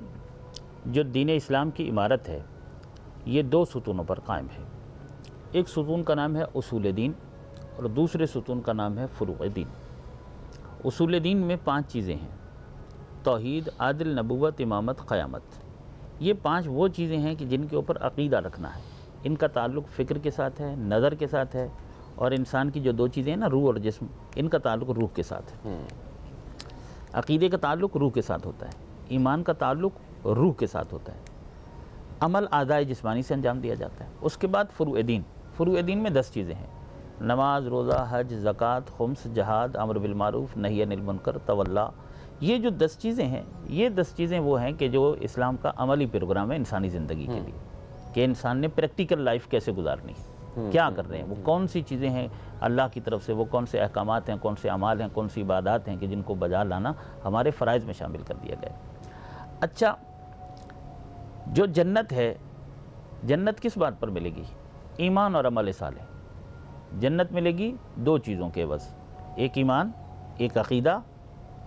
जो दीन इस्लाम की इमारत है ये 2 सुतूनों पर कायम है। एक सुतून का नाम है उसूल दीन और दूसरे सुतून का नाम है फ़ुरूक़ दीन। उसूल दीन में 5 चीज़ें हैं, तौहीद, आदिल, नबूवत, इमामत, क़यामत। ये 5 वो चीज़ें हैं कि जिनके ऊपर अक़ीदा रखना है। इनका ताल्लुक़ फ़िक्र के साथ है, नज़र के साथ है, और इंसान की जो 2 चीज़ें हैं ना, रूह और जिस्म, इनका ताल्लुक़ रूह के साथ है। अक़ीदे का ताल्लुक़ रूह के साथ होता है, ईमान का ताल्लुक़ रूह के साथ होता है, अमल आदाए जिस्मानी से अंजाम दिया जाता है। उसके बाद फ़ुरूअ दीन। फ़ुरूअ दीन में 10 चीज़ें हैं, नमाज, रोज़ा, हज, ज़कात, खुम्स, जहाद, अम्र बिल मारूफ, नही अनिल मुनकर, तवल्ला। ये जो 10 चीज़ें हैं, ये 10 चीज़ें वो हैं कि जो इस्लाम का अमली प्रोग्राम है इंसानी ज़िंदगी के लिए, कि इंसान ने प्रैक्टिकल लाइफ कैसे गुजारनी है, क्या कर रहे हैं, वो कौन सी चीज़ें हैं अल्लाह की तरफ से, वो कौन से अहकामात हैं, कौन से अमाल हैं, कौन सी इबादत हैं कि जिनको बजा लाना हमारे फ़राइज़ में शामिल कर दिया गया। अच्छा, जो जन्नत है, जन्नत किस बात पर मिलेगी? ईमान और अमल सालेह। जन्नत मिलेगी 2 चीज़ों के बस, एक ईमान, एक अक़ीदा,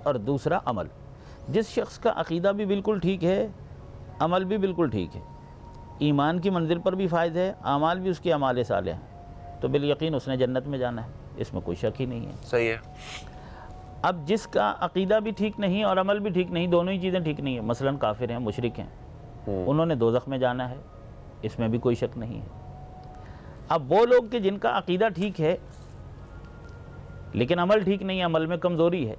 और दूसरा अमल। जिस शख्स का अक़ीदा भी बिल्कुल ठीक है, अमल भी बिल्कुल ठीक है, ईमान की मंजिल पर भी फ़ायद है, अमाल भी उसके अमाल साले हैं, तो बिल यकीन उसने जन्नत में जाना है, इसमें कोई शक ही नहीं है। सही है। अब जिसका अक़ीदा भी ठीक नहीं और अमल भी ठीक नहीं, दोनों ही चीज़ें ठीक नहीं है, मसलन काफिर हैं, मुशरिक हैं, उन्होंने दोज़ख में जाना है, इसमें भी कोई शक नहीं है। अब वो लोग कि जिनका अक़ीदा ठीक है लेकिन अमल ठीक नहीं है, अमल में कमज़ोरी है,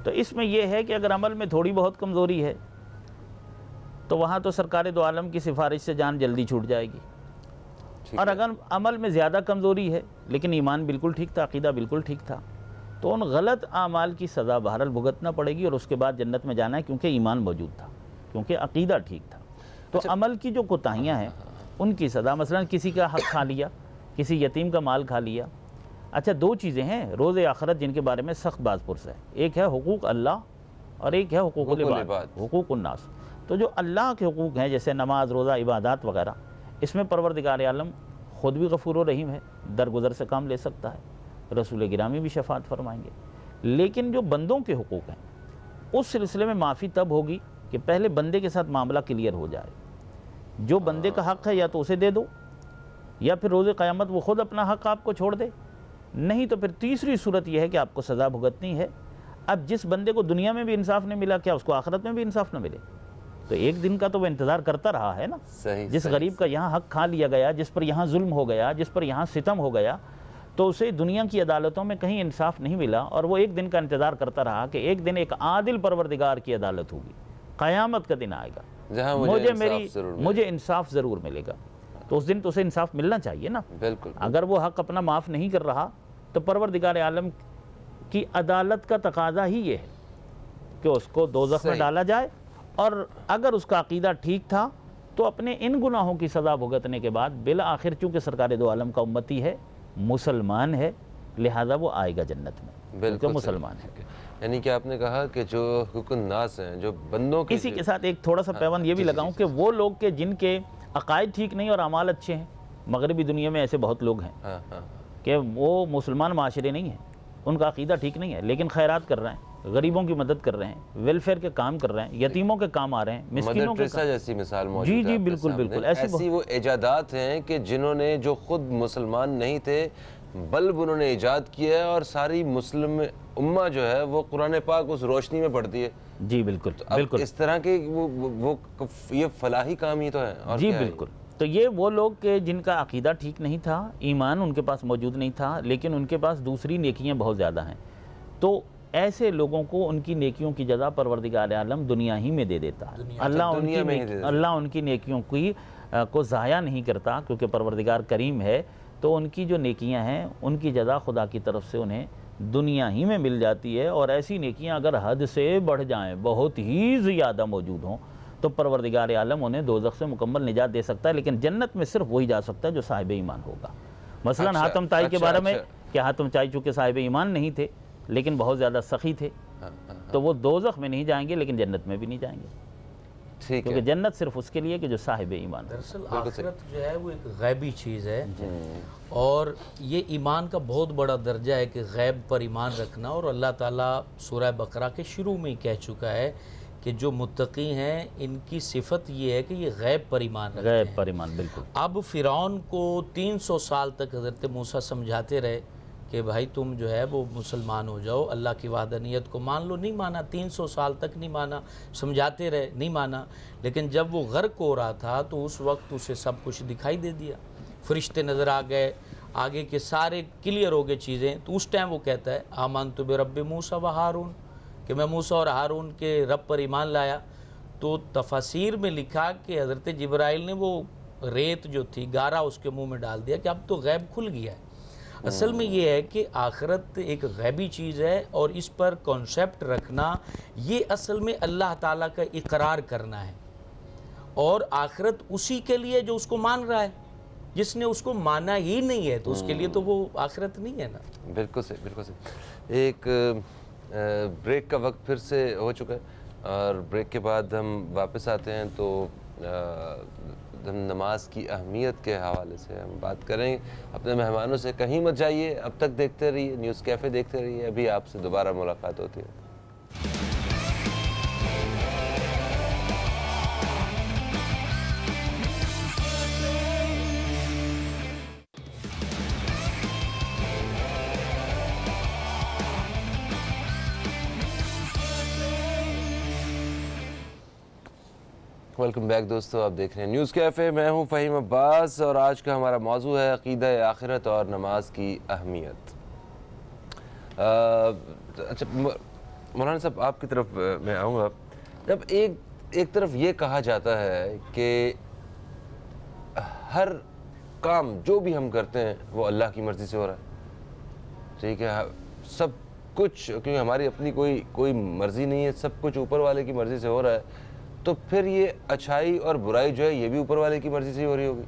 तो इसमें यह है कि अगर अमल में थोड़ी बहुत कमज़ोरी है तो वहाँ तो सरकार दो आलम की सिफारिश से जान जल्दी छूट जाएगी। और अगर अमल में ज़्यादा कमज़ोरी है लेकिन ईमान बिल्कुल ठीक था, अक़ीदा बिल्कुल ठीक था, तो उन गलत आमाल की सज़ा बहरहाल भुगतना पड़ेगी और उसके बाद जन्नत में जाना है, क्योंकि ईमान मौजूद था, क्योंकि अक़ीदा ठीक था। तो अमल की जो कोताहियाँ हैं उनकी सज़ा, मसलन किसी का हक़ खा लिया, किसी यतीम का माल खा लिया। अच्छा, 2 चीज़ें हैं रोज़ आखिरत जिनके बारे में सख्त बाज़पुरस है, एक है हुकूक अल्लाह और एक है हुकूकुल इबाद, हुकूकुन नास। तो जो अल्लाह के हुकूक हैं जैसे नमाज, रोज़ा, इबादत वगैरह, इसमें परवरदिगार आलम ख़ुद भी गफ़ूर और रहीम है, दरगुजर से काम ले सकता है, रसूल गिरामी भी शफ़ात फरमाएंगे। लेकिन जो बंदों के हुकूक हैं उस सिलसिले में माफ़ी तब होगी कि पहले बंदे के साथ मामला क्लियर हो जाए। जो बंदे का हक़ है या तो उसे दे दो, या फिर रोज़े क़यामत वो ख़ुद अपना हक़ आपको छोड़ दे, नहीं तो फिर तीसरी सूरत यह है कि आपको सज़ा भुगतनी है। अब जिस बंदे को दुनिया में भी इंसाफ नहीं मिला, क्या उसको आखिरत में भी इंसाफ न मिले? तो एक दिन का तो वो इंतज़ार करता रहा है ना। जिस गरीब का यहाँ हक़ खा लिया गया, जिस पर यहाँ जुल्म हो गया, जिस पर यहाँ सितम हो गया, तो उसे दुनिया की अदालतों में कहीं इंसाफ नहीं मिला, और वो एक दिन का इंतज़ार करता रहा कि एक दिन एक आदिल परवरदिगार की अदालत होगी, क़यामत का दिन आएगा जहाँ मुझे इंसाफ ज़रूर मिलेगा। तो उस दिन तो उसे इंसाफ मिलना चाहिए ना। बिल्कुल। अगर वो हक़ अपना माफ़ नहीं कर रहा तो परवरदिगार आलम की अदालत का तकाजा ही ये है कि उसको दोज़ख में डाला जाए, और अगर उसका अक़ीदा ठीक था तो अपने इन गुनाहों की सज़ा भुगतने के बाद बिल आखिर चूँकि सरकार दो आलम का उम्मती है, मुसलमान है, लिहाजा वो आएगा जन्नत में, बिल्कुल मुसलमान है। यानी कि आपने कहा कि जो हुकुन नास हैं, जो बंदों के, इसी के साथ एक थोड़ा सा पैबंद ये भी लगाऊं कि वो लोग के जिनके अकायद ठीक नहीं और अमाल अच्छे हैं, मगरबी दुनिया में ऐसे बहुत लोग हैं कि वो मुसलमान माशरे नहीं हैं, उनका अक़ीदा ठीक नहीं है, लेकिन खैरात कर रहे हैं, गरीबों की मदद कर रहे हैं, वेलफेयर के काम कर रहे हैं, यतीमों के काम आ रहे हैं, मिस्किनों के काम। जैसी मिसाल मौजूद है। जी बिल्कुल बिल्कुल। ऐसी वो इजादात हैं कि जिन्होंने, जो खुद मुसलमान नहीं थे बल्कि उन्होंने ईजाद किया है, और सारी मुस्लिम उम्मा जो है वो कुरान पाक उस रोशनी में पढ़ती है। जी बिल्कुल। तो बिल्कुल इस तरह के वो ये फलाही काम ही तो है। और जी बिल्कुल। तो ये वो लोग के जिनका अक़ीदा ठीक नहीं था, ईमान उनके पास मौजूद नहीं था, लेकिन उनके पास दूसरी नेकियां बहुत ज़्यादा हैं, तो ऐसे लोगों को उनकी नेकियों की जगह परवरदिगार आलम दुनिया ही में दे देता है। अल्लाह उनकी नेकियों की को ज़ाया नहीं करता, क्योंकि परवरदिगार करीम है, तो उनकी जो नेकियां हैं उनकी जज़ा खुदा की तरफ से उन्हें दुनिया ही में मिल जाती है। और ऐसी नेकियां अगर हद से बढ़ जाएं, बहुत ही ज़्यादा मौजूद हों, तो परवरदिगार आलम उन्हें दोज़ख से मुकम्मल निजात दे सकता है। लेकिन जन्नत में सिर्फ वही जा सकता है जो साहिब ईमान होगा। मसलन हातिम ताई के बारे में कि हातिम ताई चूँकि साहिब ईमान नहीं थे लेकिन बहुत ज़्यादा सखी थे, तो वो दोज़ख में नहीं जाएंगे लेकिन जन्नत में भी नहीं जाएंगे, क्योंकि जन्नत सिर्फ उसके लिए कि जो साहिब ईमान। दरअसल आखिरत जो है वो एक गैबी चीज़ है, और ये ईमान का बहुत बड़ा दर्जा है कि गैब पर ईमान रखना। और अल्लाह ताला सूरह बकरा के शुरू में ही कह चुका है कि जो मुत्तकी हैं इनकी सिफत ये है कि ये गैब पर ईमान रखते गैब हैं। पर ईमान, बिल्कुल। अब फ़िरौन को 300 साल तक हज़रत मूसा समझाते रहे कि भाई तुम जो है वो मुसलमान हो जाओ, अल्लाह की वहदानियत को मान लो। नहीं माना, 300 साल तक नहीं माना, समझाते रहे, नहीं माना। लेकिन जब वो गर्क हो रहा था तो उस वक्त उसे सब कुछ दिखाई दे दिया, फरिश्ते नज़र आ गए, आगे के सारे क्लियर हो गए चीज़ें। तो उस टाइम वो कहता है आमनतु बिरब्बि मूसा व हारून, कि मैं मूसा और हारून के रब पर ईमान लाया। तो तफसीर में लिखा कि हज़रत जिब्राइल ने वो रेत जो थी गारा उसके मुंह में डाल दिया कि अब तो गैब खुल गया है। असल में ये है कि आखिरत एक गैबी चीज़ है और इस पर कॉन्सेप्ट रखना ये असल में अल्लाह ताला का इकरार करना है, और आखिरत उसी के लिए जो उसको मान रहा है। जिसने उसको माना ही नहीं है तो उसके लिए तो वो आखिरत नहीं है ना। बिल्कुल सही, बिल्कुल सही। एक ब्रेक का वक्त फिर से हो चुका है और ब्रेक के बाद हम वापस आते हैं तो हम नमाज की अहमियत के हवाले से हम बात करेंगे अपने मेहमानों से। कहीं मत जाइए, अब तक देखते रहिए न्यूज़ कैफ़े, देखते रहिए, अभी आपसे दोबारा मुलाकात होती है। वेलकम बैक दोस्तों, आप देख रहे हैं न्यूज़ कैफ़े। मैं हूं फ़हीम अब्बास और आज का हमारा मौजू है अक़ीदा आखिरत और नमाज की अहमियत। अच्छा मौलाना साहब, आपकी तरफ मैं आऊँगा। जब एक तरफ ये कहा जाता है कि हर काम जो भी हम करते हैं वो अल्लाह की मर्ज़ी से हो रहा है, ठीक है, सब कुछ, क्योंकि हमारी अपनी कोई मर्ज़ी नहीं है, सब कुछ ऊपर वाले की मर्ज़ी से हो रहा है, तो फिर ये अच्छाई और बुराई जो है ये भी ऊपर वाले की मर्ज़ी से ही हो रही होगी।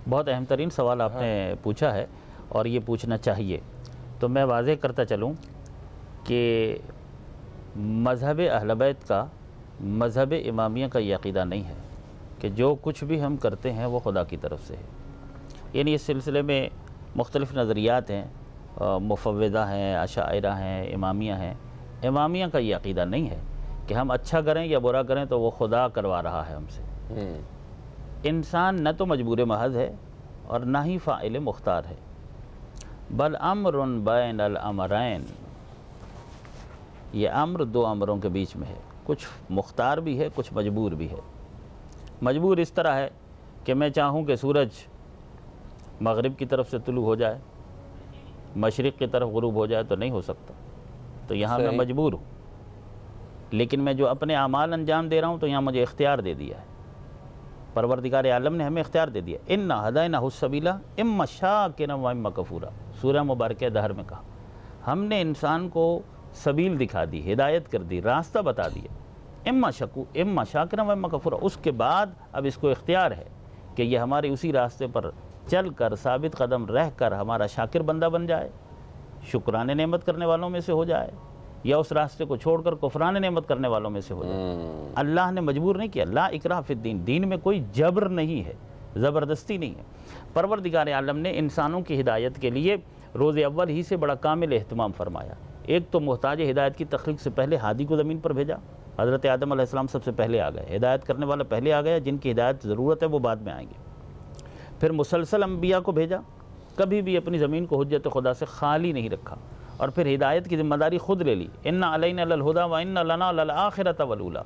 बहुत अहम तरीन सवाल आपने पूछा है और ये पूछना चाहिए। तो मैं वाज़ेह करता चलूँ कि मज़हब अहले बैत का, मज़हब इमामिया का ये अक़ीदा नहीं है कि जो कुछ भी हम करते हैं वो खुदा की तरफ से है। यानी इस सिलसिले में मुख्तलिफ़ नज़रियात हैं, मुफव्विदा हैं, अशाइरा हैं, इमामिया हैं। इमामिया का ये अक़ीदा नहीं है कि हम अच्छा करें या बुरा करें तो वो खुदा करवा रहा है हमसे। इंसान न तो मजबूर महज़ है और ना ही फ़ाइल मुख्तार है, बल अम्रुन बैन अल अमरैन, ये अम्र दो अमरों के बीच में है, कुछ मुख्तार भी है, कुछ मजबूर भी है। मजबूर इस तरह है कि मैं चाहूँ कि सूरज मगरिब की तरफ से तुलू हो जाए, मशरिक़ की तरफ गुरूब हो जाए, तो नहीं हो सकता, तो यहाँ मैं मजबूर हूँ। लेकिन मैं जो अपने आमाल अंजाम दे रहा हूँ तो यहाँ मुझे इख्तियार दे दिया है, परवरदिगार आलम ने हमें इख्तियार दे दिया। इन्ना हदैनाहु सबीला इम्मा शाकिरा व इम्मा कफूरा, सूरह मुबारक दहर में कहा, हमने इंसान को सबील दिखा दी, हिदायत कर दी, रास्ता बता दिया, इम्मा शाकिरा व इम्मा कफूरा। उसके बाद अब इसको इख्तियार है कि ये हमारे उसी रास्ते पर चल कर साबित कदम रह कर हमारा शाकिर बंदा बन जाए, शुक्राने नेमत करने वालों में से हो जाए, या उस रास्ते को छोड़कर कुफरान नेमत करने वालों में से हो जाए। अल्लाह ने मजबूर नहीं किया, ला इकराह फिद्दीन, दीन में कोई जबर नहीं है, ज़बरदस्ती नहीं है। परवरदिगार आलम ने इंसानों की हिदायत के लिए रोज़ अव्वल ही से बड़ा कामिल एहतमाम फरमाया। एक तो मोहताज हिदायत की तख्लीक से पहले हादी को ज़मीन पर भेजा, हज़रत आदम अलैहिस्सलाम सबसे पहले आ गए, हिदायत करने वाला पहले आ गया, जिनकी हिदायत ज़रूरत है वो बाद में आएंगे। फिर मुसलसल अम्बिया को भेजा, कभी भी अपनी ज़मीन को हुज्जत खुदा से खाली नहीं रखा, और फिर हिदायत की ज़िम्मेदारी ख़ुद ले ली। इन्ना अलैना लल हुदा व इन्ना लना लल आखिरत वल ऊला,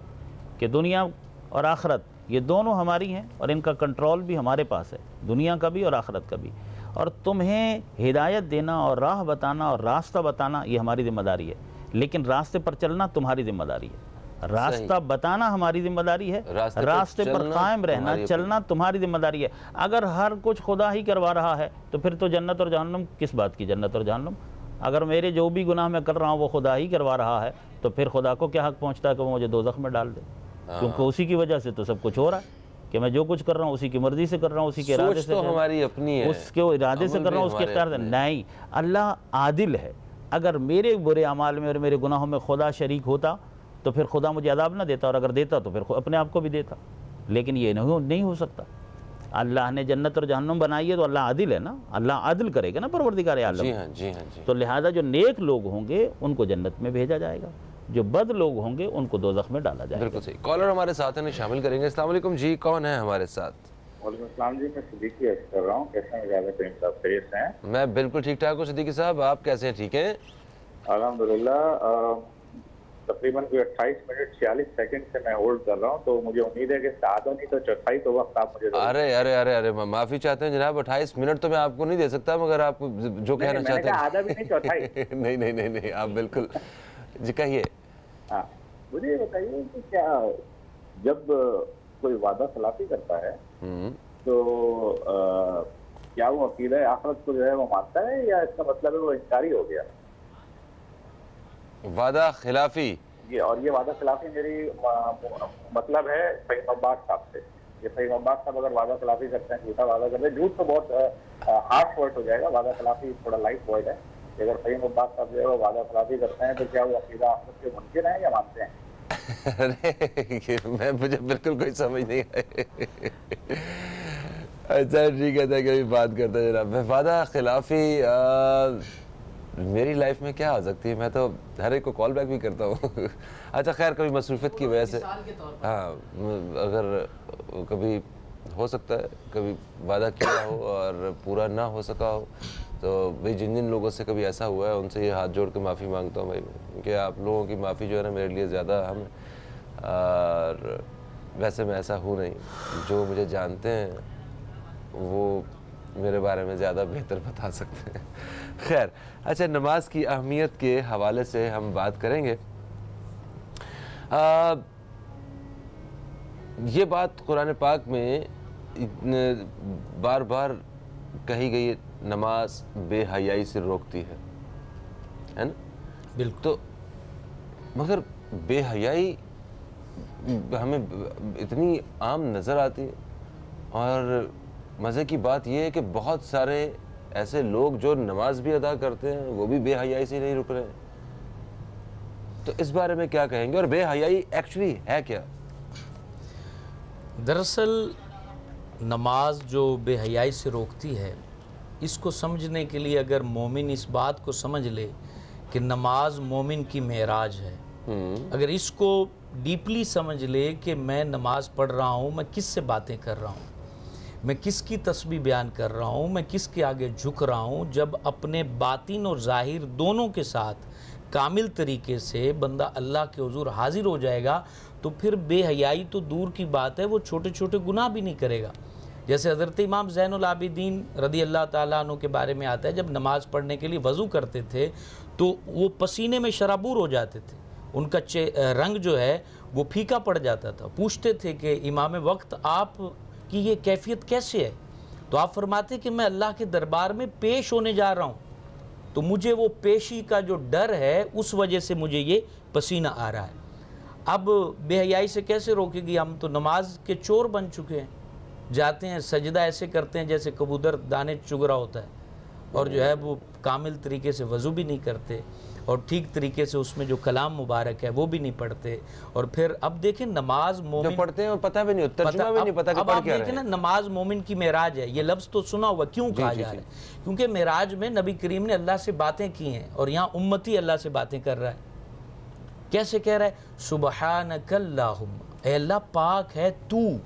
कि दुनिया और आखिरत ये दोनों हमारी हैं और इनका कंट्रोल भी हमारे पास है, दुनिया का भी और आखिरत का भी, और तुम्हें हिदायत देना और राह बताना और रास्ता बताना ये हमारी ज़िम्मेदारी है, लेकिन रास्ते पर चलना तुम्हारी ज़िम्मेदारी है। रास्ता बताना हमारी ज़िम्मेदारी है, रास्ते पर कायम रहना, चलना तुम्हारी ज़िम्मेदारी है। अगर हर कुछ खुदा ही करवा रहा है तो फिर तो जन्नत और जहन्नम किस बात की जन्नत और जहन्नम। अगर मेरे जो भी गुनाह मैं कर रहा हूँ वो खुदा ही करवा रहा है तो फिर खुदा को क्या हक पहुँचता है कि वो मुझे दोज़ख में डाल दे, क्योंकि उसी की वजह से तो सब कुछ हो रहा है कि मैं जो कुछ कर रहा हूँ उसी की मर्ज़ी से कर रहा हूँ, उसी के इरादे से, हमारी अपनी है, उसके इरादे से कर रहा हूँ, उसके इख्तियार नहीं। अल्लाह आदिल है, अगर मेरे बुरे अमाल में और मेरे गुनाहों में खुदा शरीक होता तो फिर खुदा मुझे अदाब ना देता, और अगर देता तो फिर अपने आप को भी देता, लेकिन ये नहीं हो सकता। अल्लाह ने जन्नत और जहन्नुम बनाई है तो अल्लाह आदिल है ना, अल्लाह आदिल करेगा ना परवरदिगार आलम। जी हाँ, जी हाँ, जी। तो लिहाजा जो नेक लोग होंगे उनको जन्नत में भेजा जाएगा, जो बद लोग होंगे उनको दोज़ख में डाला जाएगा। बिल्कुल सही। कॉलर हमारे साथ हैं, शामिल करेंगे। अस्सलाम वालेकुम जी, कौन है हमारे साथ? वालेकुम अस्सलाम जी, मैं सिद्दीकी अर्ज़ कर रहा हूँ। कैसे हैं ज़्यादा करीम साहब, खैरियत से हैं? मैं बिल्कुल ठीक ठाक हूँ सिद्दीकी साहब, आप कैसे हैं? ठीक हैं अल्हम्दुलिल्लाह। तकरीबन कोई 28 मिनट 46 सेकंड से मैं होल्ड कर रहा हूँ, तो मुझे उम्मीद है कि सादों नहीं तो चौथाई तो वक्त आप मुझे अरे अरे अरे अरे माफ़ी चाहते हैं जनाब, 28 मिनट तो मैं आपको नहीं दे सकता, मगर आप जो कहना चाहते हैं आधा भी नहीं, चौथाई नहीं नहीं नहीं नहीं, आप बिल्कुल जी कहिए। हाँ, मुझे ये बताइए कि क्या जब कोई वादा खिलाफी करता है तो क्या वो अकीदा आखिरत को जो है वो मानता है, या इसका मतलब है वो इंकारी हो गया? वादा खिलाफी, ये वादा खिलाफी मेरी मतलब है फ़हीम अब्बास साहब से। ये फ़हीम अब्बास साहब अगर वादा खिलाफी करते हैं, झूठा वादा करते हैं, झूठ तो बहुत हार्श वर्ड हो जाएगा, वादा खिलाफी थोड़ा लाइट वर्ड है। अगर फ़हीम अब्बास साहब जो है वो वादा खिलाफी करते हैं तो क्या वो अकीदा आखिरत के मुमकिन है या मानते हैं? अरे मुझे बिल्कुल कोई समझ नहीं आई। अच्छा ठीक है, कभी बात करते हैं जनाब। वादा खिलाफी मेरी लाइफ में क्या आ सकती है, मैं तो हर एक को कॉल बैक भी करता हूँ। अच्छा खैर, कभी मसरूफियत की वजह से, हाँ, अगर कभी हो सकता है कभी वादा किया हो और पूरा ना हो सका हो, तो भाई जिन जिन लोगों से कभी ऐसा हुआ है उनसे ये हाथ जोड़ के माफ़ी मांगता हूँ भाई, क्योंकि आप लोगों की माफ़ी जो है ना मेरे लिए ज़्यादा अहम है। और वैसे मैं ऐसा हूँ नहीं, जो मुझे जानते हैं वो मेरे बारे में ज़्यादा बेहतर बता सकते हैं। खैर, अच्छा, नमाज की अहमियत के हवाले से हम बात करेंगे। ये बात कुरान पाक में बार बार कही गई, नमाज बेहयाई से रोकती है ना? बिल्कुल। तो मगर बेहयाई हमें इतनी आम नज़र आती है, और मज़े की बात यह है कि बहुत सारे ऐसे लोग जो नमाज भी अदा करते हैं वो भी बेहयाई से नहीं रुक रहे हैं। तो इस बारे में क्या कहेंगे, और बेहयाई एक्चुअली है क्या? दरअसल नमाज जो बेहयाई से रोकती है, इसको समझने के लिए अगर मोमिन इस बात को समझ ले कि नमाज मोमिन की मेराज है, अगर इसको डीपली समझ ले कि मैं नमाज पढ़ रहा हूँ, मैं किससे बातें कर रहा हूँ, मैं किसकी तस्बीह बयान कर रहा हूँ, मैं किसके आगे झुक रहा हूँ, जब अपने बातिन और ज़ाहिर दोनों के साथ कामिल तरीके से बंदा अल्लाह के हुजूर हाजिर हो जाएगा, तो फिर बेहयाई तो दूर की बात है, वो छोटे छोटे गुनाह भी नहीं करेगा। जैसे हज़रत इमाम ज़ैनुल आबिदीन रदी अल्लाह ताला अन्हु के बारे में आता है, जब नमाज़ पढ़ने के लिए वज़ू करते थे तो वो पसीने में शराबूर हो जाते थे, उनका रंग जो है वो फीका पड़ जाता था। पूछते थे कि इमाम वक्त आप की ये कैफियत कैसे है? तो आप फरमाते कि मैं अल्लाह के दरबार में पेश होने जा रहा हूँ, तो मुझे वो पेशी का जो डर है उस वजह से मुझे ये पसीना आ रहा है। अब बेहयाई से कैसे रोकेगी? हम तो नमाज के चोर बन चुके हैं, जाते हैं सजदा ऐसे करते हैं जैसे कबूतर दाने चुग रहा होता है, और जो है वो कामिल तरीके से वज़ू भी नहीं करते, और ठीक तरीके से उसमें जो कलाम मुबारक है वो भी नहीं पढ़ते। और फिर अब देखें, नमाज मोमिन जो पढ़ते हैं और पता भी नहीं, तर्जुमा भी नहीं पता कि पढ़ क्या रहे हैं। ना, नमाज मोमिन की मेराज है, ये लफ्ज़ तो सुना हुआ, क्यों कहा जा रहा है? क्योंकि मेराज में नबी करीम ने अल्लाह से बातें की हैं, और यहाँ उम्मती अल्लाह से बातें कर रहा है। कैसे कह रहा है? सुबहानकल्लाहुम्मा, ऐ अल्लाह पाक है तू।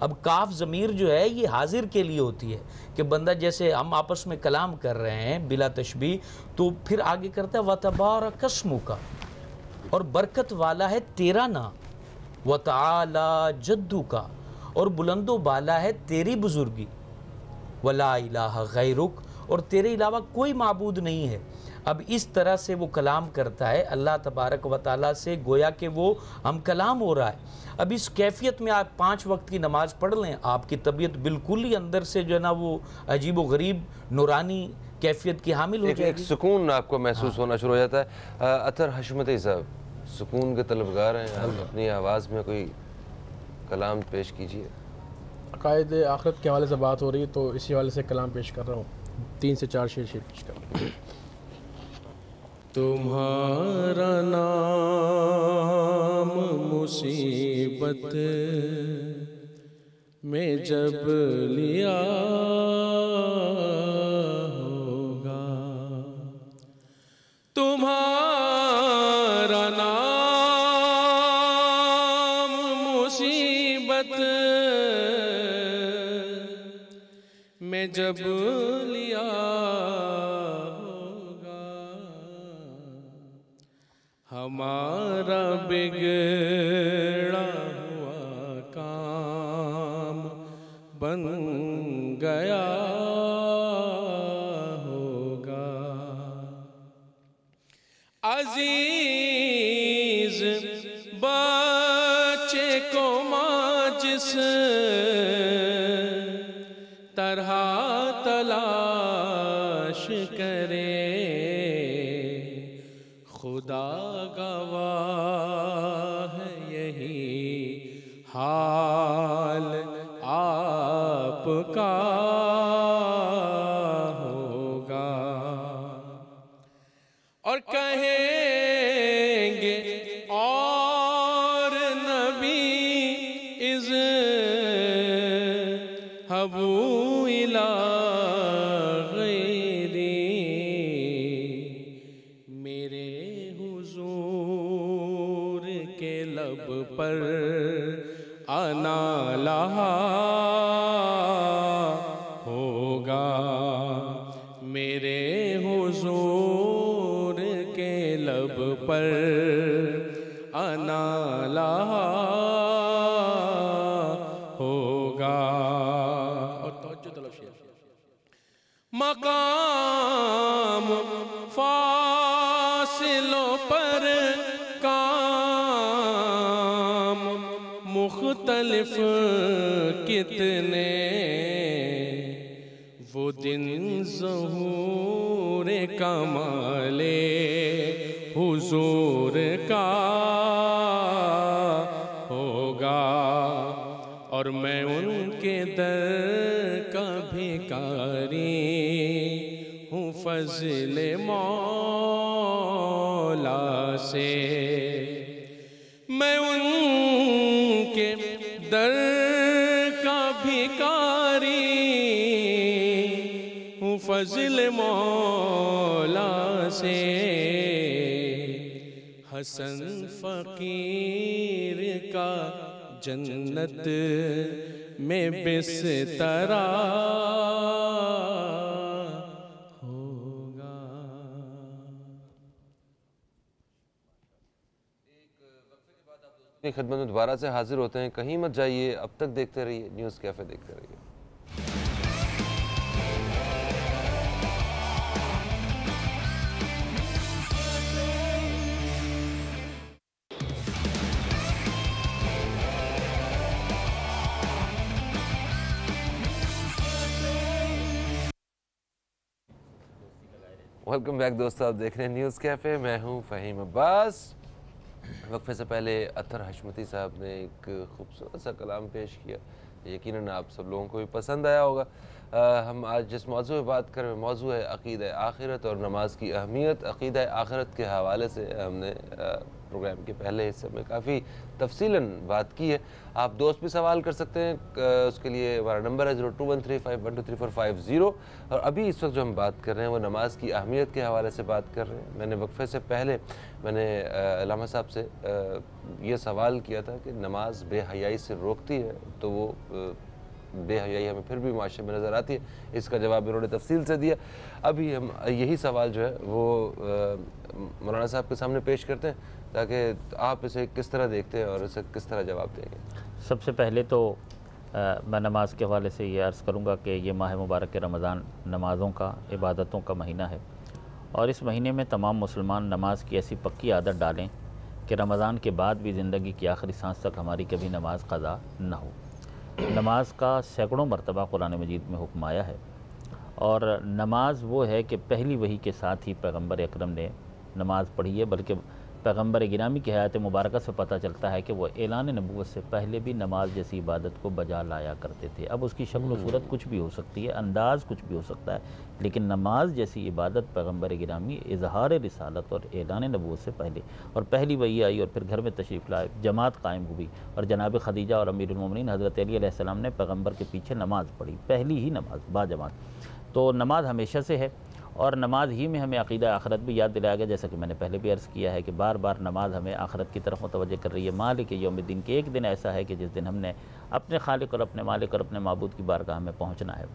अब काफ ज़मीर जो है ये हाजिर के लिए होती है, कि बंदा जैसे हम आपस में कलाम कर रहे हैं बिला तशबीह, तो फिर आगे करता है वतबारक अस्मुका, और बरकत वाला है तेरा नाम, वतआला जद्दुका, और बुलंदो बाला है तेरी बुजुर्गी, वला इलाहा गैरुक, और तेरे अलावा कोई माबूद नहीं है। अब इस तरह से वो कलाम करता है अल्लाह तबारक व ताला से, गोया कि वो हम कलाम हो रहा है। अब इस कैफियत में आप 5 वक्त की नमाज़ पढ़ लें, आपकी तबीयत बिल्कुल ही अंदर से जो है ना वो अजीब व गरीब नूरानी कैफियत की हामिल हो जाएगी। एक सुकून आपको महसूस होना शुरू हो जाता है। अतर हशमती साहब सुकून के तलबगार हैं, आप अपनी आवाज़ में कोई कलाम पेश कीजिए। अकायद आखिरत के हवाले से बात हो रही है, तो इसी हवाले से कलाम पेश कर रहा हूँ। 3 से 4 शेर पेश कर रहा हूँ। तुम्हारा नाम मुसीबत में जब लिया होगा, तुम्हारा नाम जब लिया होगा हमारा बिगड़ा हुआ काम बन गया होगा। अजीज बच्चे को माँ जिस तरह तलाश करे, खुदा गवाह है यही हाल आपका होगा। और कहेंगे और नबी इज़ हबू इला गैरी, मेरे हुजूर के लब पर आना लहा होगा, मेरे हुजूर के लब पर आना लहा होगा। और तवज्जो तलब शेर, मकाम फासिलों पर काम मुख्तलिफ कितने, वो दिन ज़हूर कमाले हुजूर का होगा। और मैं उनके दर का भिखारी हूँ फज़ले मौला से, मैं उनके दर का भिखारी हूँ फज़ले मौला से। हसन फ़कीर का जन्नत में बिस्तरा होगा। अपनी खिदमत में दोबारा से हाजिर होते हैं, कहीं मत जाइए, अब तक देखते रहिए न्यूज़ कैफ़े, देखते रहिए। वेलकम बैक दोस्तों, आप देख रहे हैं न्यूज़ कैफ़े, मैं हूं फ़हीम अब्बास। वक्फे से पहले अतर हशमती साहब ने एक खूबसूरत सा कलाम पेश किया, यकीनन आप सब लोगों को भी पसंद आया होगा। हम आज जिस मौजू पे बात कर रहे हैं, मौजू है अक़ीदा आखिरत और नमाज की अहमियत। अक़ीदा आखिरत के हवाले से हमने प्रोग्राम के पहले हिस्से में काफ़ी तफसीलन बात की है। आप दोस्त भी सवाल कर सकते हैं, उसके लिए हमारा नंबर है 0213512345 और अभी इस वक्त जो हम बात कर रहे हैं वो नमाज की अहमियत के हवाले से बात कर रहे हैं। मैंने वक्फे से पहले मैंने अल्लामा साहब से ये सवाल किया था कि नमाज बेहयाई से रोकती है, तो वो बेहयाई हमें फिर भी माशरे में नज़र आती है, इसका जवाब इन्होंने तफसील से दिया। अभी हम यही सवाल जो है वो मौलाना साहब के सामने पेश करते हैं ताकि आप इसे किस तरह देखते हैं और इसे किस तरह जवाब देंगे। सबसे पहले तो मैं नमाज के हवाले से ये अर्ज़ करूँगा कि ये माह मुबारक के रमज़ान नमाज़ों का, इबादतों का महीना है और इस महीने में तमाम मुसलमान नमाज की ऐसी पक्की आदत डालें कि रमज़ान के बाद भी ज़िंदगी की आखिरी सांस तक हमारी कभी नमाज क़ज़ा न हो। नमाज का सैकड़ों मरतबा कुरान मजीद में हुक्म आया है और नमाज वो है कि पहली वही के साथ ही पैगम्बर अकरम ने नमाज पढ़ी है, बल्कि पैगम्बर गिरामी की हयात मुबारक से पता चलता है कि वो ऐलान नबूवत से पहले भी नमाज जैसी इबादत को बजा लाया करते थे। अब उसकी शक्ल सूरत कुछ भी हो सकती है, अंदाज़ कुछ भी हो सकता है, लेकिन नमाज जैसी इबादत पैगम्बर गिरामी इजहार रिसालत और ऐलान नबूवत से पहले, और पहली वही आई और फिर घर में तशरीफ़ लाए, जमात कायम हुई और जनाब खदीजा और अमीरुल मोमिनीन हज़रत अली अलैहिस्सलाम ने पैगम्बर के पीछे नमाज़ पढ़ी, पहली ही नमाज बाजमात। तो नमाज हमेशा से है और नमाज ही में हमें अक़ीदा आखिरत भी याद दिलाया गया, जैसा कि मैंने पहले भी अर्ज़ किया है कि बार बार नमाज हमें आखिरत की तरफ मुतवज्जह कर रही है। मालिक यौमिद्दीन के एक दिन ऐसा है कि जिस दिन हमने अपने खालिक और अपने मालिक और अपने माबूद की बारगाह में पहुँचना है।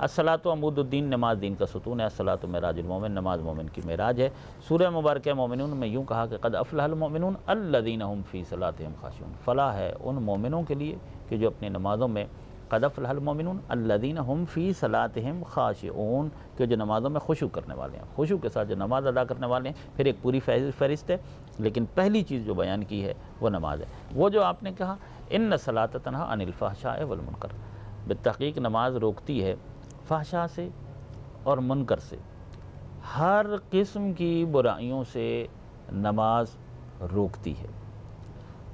अस्सलातु अमूदुद्दीन, नमाज दीन का सुतून है। अस्सलातु मेराजुल मोमिन, नमाज मोमिन की मेराज है। सूरह मुबारक मोमिनून में यूँ कहा कि क़द अफ़लहल मोमिनून अल्लज़ीना हुम फ़ी सलातिहिम ख़ाशिऊन। फ़लाह है उन मोमिनों के लिए कि जो अपनी नमाज़ों में, क़द अफ़लहल मोमिनून अल्लज़ीना हुम फ़ी सलातिहिम ख़ाशिऊन, कि जो नमाज़ों में खुशू करने वाले हैं, खुशू के साथ जो नमाज़ अदा करने वाले हैं। फिर एक पूरी फ़हरिस्त है, लेकिन पहली चीज़ जो बयान की है वो नमाज है। वो जो आपने कहा इन्न सलात तन्हा अनिल फ़हशाए वल मुनकर, बित्तहक़ीक़ नमाज रोकती है फ़हशा से और मुनकर से, हर किस्म की बुराइयों से नमाज रोकती है।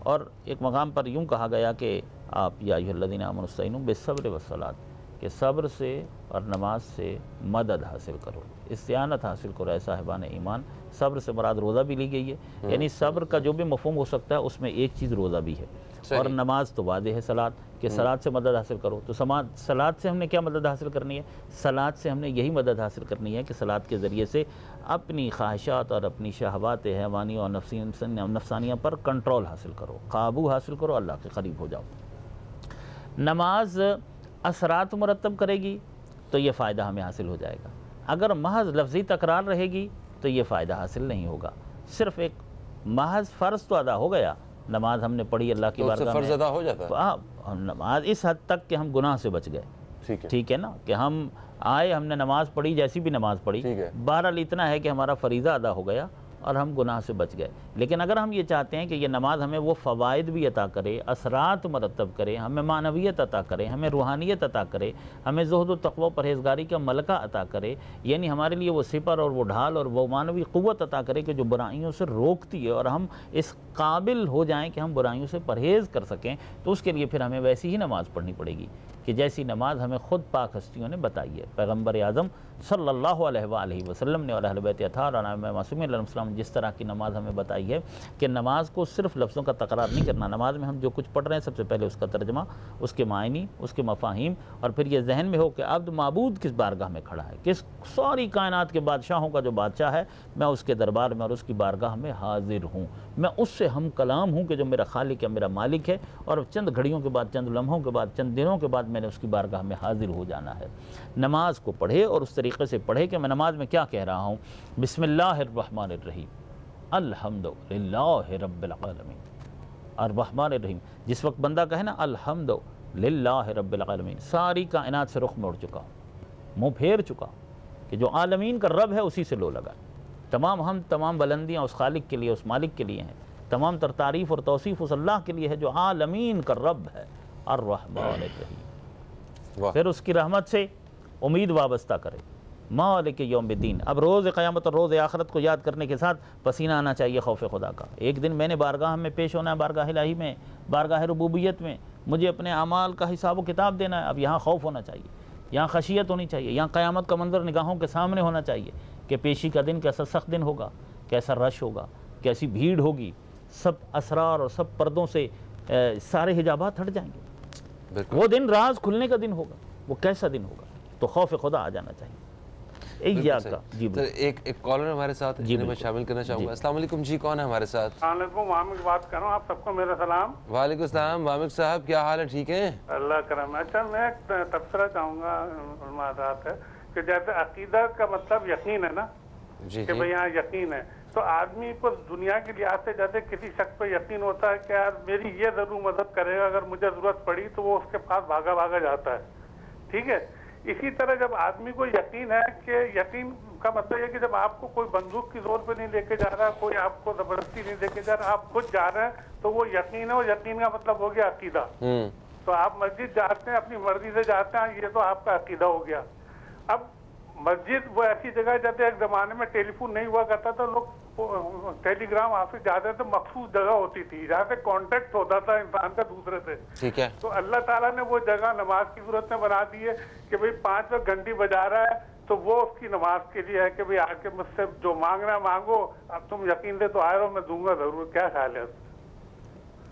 और एक मकाम पर यूँ कहा गया कि आप या अय्युहल्लज़ीना आमनू इस्तईनू बिस्सब्र वस्सलात, कि सब्र से और नमाज से मदद हासिल करो, इस्तिआनत हासिल करो। ऐसा साहिबान ईमान, सब्र से मुराद रोज़ा भी ली गई है, यानी सब्र का जो भी मफ़हूम हो सकता है उसमें एक चीज़ रोज़ा भी है। और नमाज तो वादे है सलात, कि सलात से मदद हासिल करो। तो सलात से हमने क्या मदद हासिल करनी है? सलात से हमने यही मदद हासिल करनी है कि सलात के ज़रिए से अपनी ख्वाहिशात और अपनी शहवात हैवानी और नफसानिया पर कंट्रोल हासिल करो, काबू हासिल करो, अल्लाह के करीब हो जाओ। नमाज असरात मुरतब करेगी तो ये फ़ायदा हमें हासिल हो जाएगा। अगर महज लफ्ज़ी तकरार रहेगी तो ये फ़ायदा हासिल नहीं होगा। सिर्फ़ एक महज फ़र्ज़ तो अदा हो गया, नमाज हमने पढ़ी अल्लाह की बारगाह में, फ़र्ज़ अदा हो जाता है। नमाज इस हद तक कि हम गुनाह से बच गए, ठीक है ना, कि हम आए, हमने नमाज पढ़ी, जैसी भी नमाज पढ़ी, बहरहाल इतना है कि हमारा फ़रीज़ा अदा हो गया और हम गुनाह से बच गए। लेकिन अगर हम ये चाहते हैं कि ये नमाज हमें वो फ़वाइद भी अता करे, असरात मरतब करे, हमें मानवियत अता करे, हमें रूहानियत अता करे, हमें ज़ुहद व तक़वा परहेज़गारी का मलका अता करे, यानी हमारे लिए वो सिपर और वो ढाल और वो मानवी क़ुव्वत अता करे कि जो बुराइयों से रोकती है और हम इस काबिल हो जाएं कि हम बुराइयों से परहेज़ कर सकें, तो उसके लिए फिर हमें वैसी ही नमाज़ पढ़नी पड़ेगी कि जैसी नमाज हमें ख़ुद पाक हस्तियों ने बताई है। पैगम्बर आज़म सल्लल्लाहु अलैहि वसल्लम ने और अहले बैत अताहर और मासूमीन अलैहिस्सलाम जिस तरह की नमाज हमें बताई है कि नमाज को सिर्फ लफ्ज़ों का तकरार नहीं करना। नमाज में हम जो कुछ पढ़ रहे हैं सबसे पहले उसका तर्जमा, उसके मायनी, उसके मफ़ाहीम, और फिर ये जहन में हो कि अब्द माबूद किस बारगाह में खड़ा है, किस सारी कायनात के बादशाहों का जो बादशाह है, मैं उसके दरबार में और उसकी बारगाह में हाजिर हूँ, मैं उससे हम कलाम हूँ कि जो मेरा खालिक है, मेरा मालिक है, और चंद घड़ियों के बाद, चंद लम्हों के बाद, चंद दिनों के बाद मैंने उसकी बारगाह में हाजिर हो जाना है। नमाज को पढ़े और उस तरीक़े से पढ़े कि मैं नमाज में क्या कह रहा हूँ, बिस्मिल्लाहिर्रहमानिर्रहीम अल्हम्दुलिल्लाहि रब्बिल आलमीन अर्रहमानिर्रहीम। जिस वक्त बंदा कहे ना अल्हम्दुलिल्लाहि रब्बिल आलमीन, सारी कायनात से रुख मोड़ चुका, मुँह फेर चुका कि जो आलमीन का रब है उसी से लो लगा। तमाम तमाम बुलंदियाँ उस खालिक के लिए, उस मालिक के लिए हैं, तमाम तर तारीफ़ और तौसीफ़ उस अल्लाह के लिए है जो आलमीन का रब है, अर्रहमानिर्रहीम। फिर उसकी रहमत से उम्मीद वाबस्ता करे, मालिक यौमिद्दीन। अब रोज़ क़यामत और रोज़ आखिरत को याद करने के साथ पसीना आना चाहिए खौफ खुदा का। एक दिन मैंने बारगाह में पेश होना है, बारगाह इलाही में, बारगाह रुबूबियत में, मुझे अपने अमाल का हिसाब व किताब देना है। अब यहाँ खौफ होना चाहिए, यहाँ खशियत होनी चाहिए, यहाँ क़यामत का मंजर निगाहों के सामने होना चाहिए कि पेशी का दिन कैसा सख्त दिन होगा, कैसा रश होगा, कैसी भीड़ होगी, सब असरार और सब पर्दों से सारे हिजाबात हट जाएंगे। वो दिन राज खुलने का दिन होगा, वो कैसा दिन होगा, तो खौफ खुदा आ जाना चाहिए। एक याद का जी सर, एक कॉलर हमारे साथ है जिन्हें मैं शामिल करना चाहूँगा। अस्सलाम वालेकुम जी, कौन है हमारे साथ? वामिक बात कर रहा हूँ, आप सबको मेरा सलाम। वालेकुम सलाम वामिक साहब, क्या हाल है? ठीक है, अल्लाह करम। अच्छा, मैं तबसरा चाहूँगा है कि जैसे अकीदा का मतलब यकीन है ना जी, कि भाई यहाँ यकीन है, तो आदमी को दुनिया के लिहाज से जैसे किसी शख्स पर यकीन होता है कि यार मेरी ये जरूर मदद करेगा, अगर मुझे जरूरत पड़ी तो वो उसके पास भागा भागा जाता है, ठीक है। इसी तरह जब आदमी को यकीन है कि यकीन का मतलब है कि जब आपको कोई बंदूक की जोर पे नहीं लेके जा रहा, कोई आपको जबरदस्ती नहीं लेके जा रहा, आप खुद जा रहे हैं, तो वो यकीन है। और यकीन का मतलब हो गया अकीदा। तो आप मस्जिद जाते हैं, अपनी मर्जी से जाते हैं, ये तो आपका अकीदा हो गया। अब मस्जिद वो ऐसी जगह जैसे एक जमाने में टेलीफोन नहीं हुआ करता था, लोग टेलीग्राम ऑफिस जाते थे, मखसूस जगह होती थी जहाँ से कांटेक्ट होता था इंसान का दूसरे से, ठीक है। तो अल्लाह ताला ने वो जगह नमाज की सूरत में बना दी है कि भाई 5 वक्त घंटी बजा रहा है तो वो उसकी नमाज के लिए है कि भाई आके मुझसे जो मांगना मांगो, अब तुम यकीन दे तो आए रहो, मैं दूंगा जरूर। क्या ख्याल है?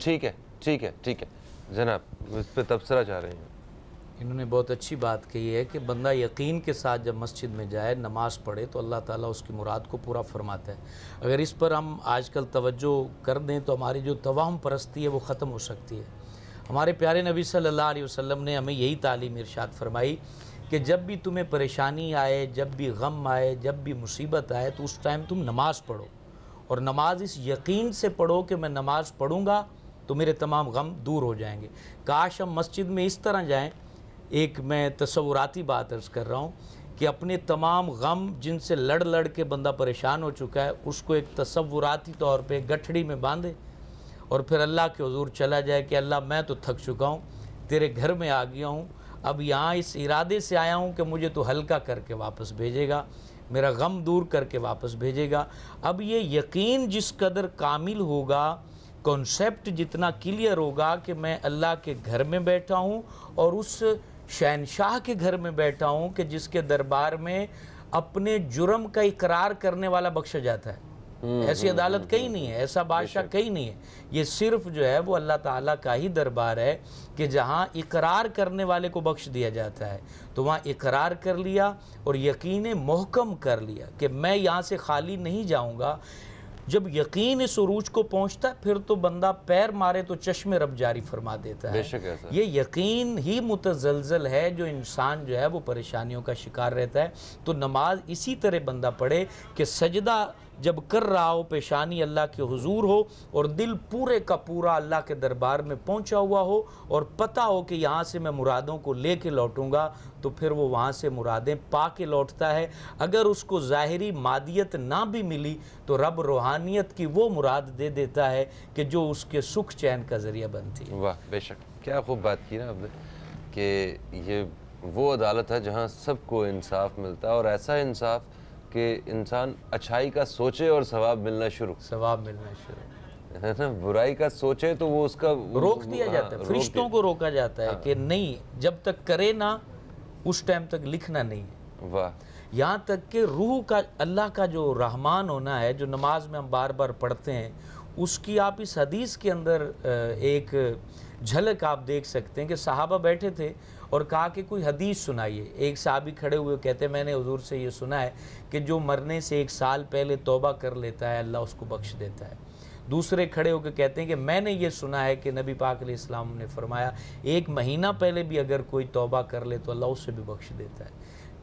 ठीक है, ठीक है, ठीक है जनाब, इस पे तबसरा चाह रहे हैं। इन्होंने बहुत अच्छी बात कही है कि बंदा यकीन के साथ जब मस्जिद में जाए, नमाज पढ़े, तो अल्लाह ताला उसकी मुराद को पूरा फरमाता है। अगर इस पर हम आजकल तवज्जो कर दें तो हमारी जो तवाहम परस्ती है वो ख़त्म हो सकती है। हमारे प्यारे नबी सल्लल्लाहु अलैहि वसल्लम ने हमें यही तालीम इरशाद फरमाई कि जब भी तुम्हें परेशानी आए, जब भी गम आए, जब भी मुसीबत आए, तो उस टाइम तुम नमाज़ पढ़ो, और नमाज इस यकीन से पढ़ो कि मैं नमाज़ पढ़ूँगा तो मेरे तमाम गम दूर हो जाएंगे। काश हम मस्जिद में इस तरह जाएं, एक मैं तसव्वुराती बात अर्ज़ कर रहा हूँ कि अपने तमाम गम जिनसे लड़ लड़ के बंदा परेशान हो चुका है, उसको एक तसव्वुराती तौर पे गठड़ी में बांधे और फिर अल्लाह के हुजूर चला जाए कि अल्लाह मैं तो थक चुका हूँ, तेरे घर में आ गया हूँ, अब यहाँ इस इरादे से आया हूँ कि मुझे तो हल्का करके वापस भेजेगा, मेरा गम दूर करके वापस भेजेगा। अब ये यकीन जिस कदर कामिल होगा, कॉन्सेप्ट जितना क्लियर होगा कि मैं अल्लाह के घर में बैठा हूँ और उस शहनशाह के घर में बैठा हूँ कि जिसके दरबार में अपने जुर्म का इकरार करने वाला बख्शा जाता है। ऐसी अदालत कहीं नहीं है, ऐसा बादशाह कहीं नहीं है। ये सिर्फ जो है वो अल्लाह ताला का ही दरबार है कि जहाँ इकरार करने वाले को बख्श दिया जाता है। तो वहाँ इकरार कर लिया और यकीन मोहकम कर लिया कि मैं यहाँ से खाली नहीं जाऊँगा। जब यकीन इस उरूज को पहुँचता है फिर तो बंदा पैर मारे तो चश्मे रब जारी फरमा देता है। ये यकीन ही मुतज़लज़ल है जो इंसान जो है वो परेशानियों का शिकार रहता है। तो नमाज इसी तरह बंदा पढ़े कि सजदा जब कर रहा हो, पेशानी अल्लाह के हुजूर हो और दिल पूरे का पूरा अल्लाह के दरबार में पहुंचा हुआ हो और पता हो कि यहाँ से मैं मुरादों को लेके लौटूंगा, तो फिर वो वहाँ से मुरादें पा के लौटता है। अगर उसको ज़ाहिरी मादियत ना भी मिली तो रब रूहानियत की वो मुराद दे देता है कि जो उसके सुख चैन का ज़रिया बनती है। वाह, बेशक, क्या खूब बात की ना आपने कि ये वो अदालत है जहाँ सबको इंसाफ मिलता है, और ऐसा इंसाफ कि इंसान अच्छाई का सोचे और सवाब मिलना शुरू है ना, बुराई का सोचे तो वो उसका रोक दिया जाता है, फरिश्तों को रोका जाता है कि नहीं, जब तक करे ना उस टाइम तक लिखना नहीं है। वाह, यहाँ तक कि रूह का, अल्लाह का जो रहमान होना है, जो नमाज में हम बार बार पढ़ते हैं, उसकी आप इस हदीस के अंदर एक झलक आप देख सकते हैं कि सहाबा बैठे थे और कहा कि कोई हदीस सुनाइए। एक साहबी खड़े हुए कहते मैंने हुजूर से ये सुना है कि जो मरने से 1 साल पहले तौबा कर लेता है अल्लाह उसको बख्श देता है। दूसरे खड़े होकर कहते हैं कि मैंने ये सुना है कि नबी पाक अलैहिस्सलाम ने फरमाया 1 महीना पहले भी अगर कोई तौबा कर ले तो अल्लाह उससे भी बख्श देता है।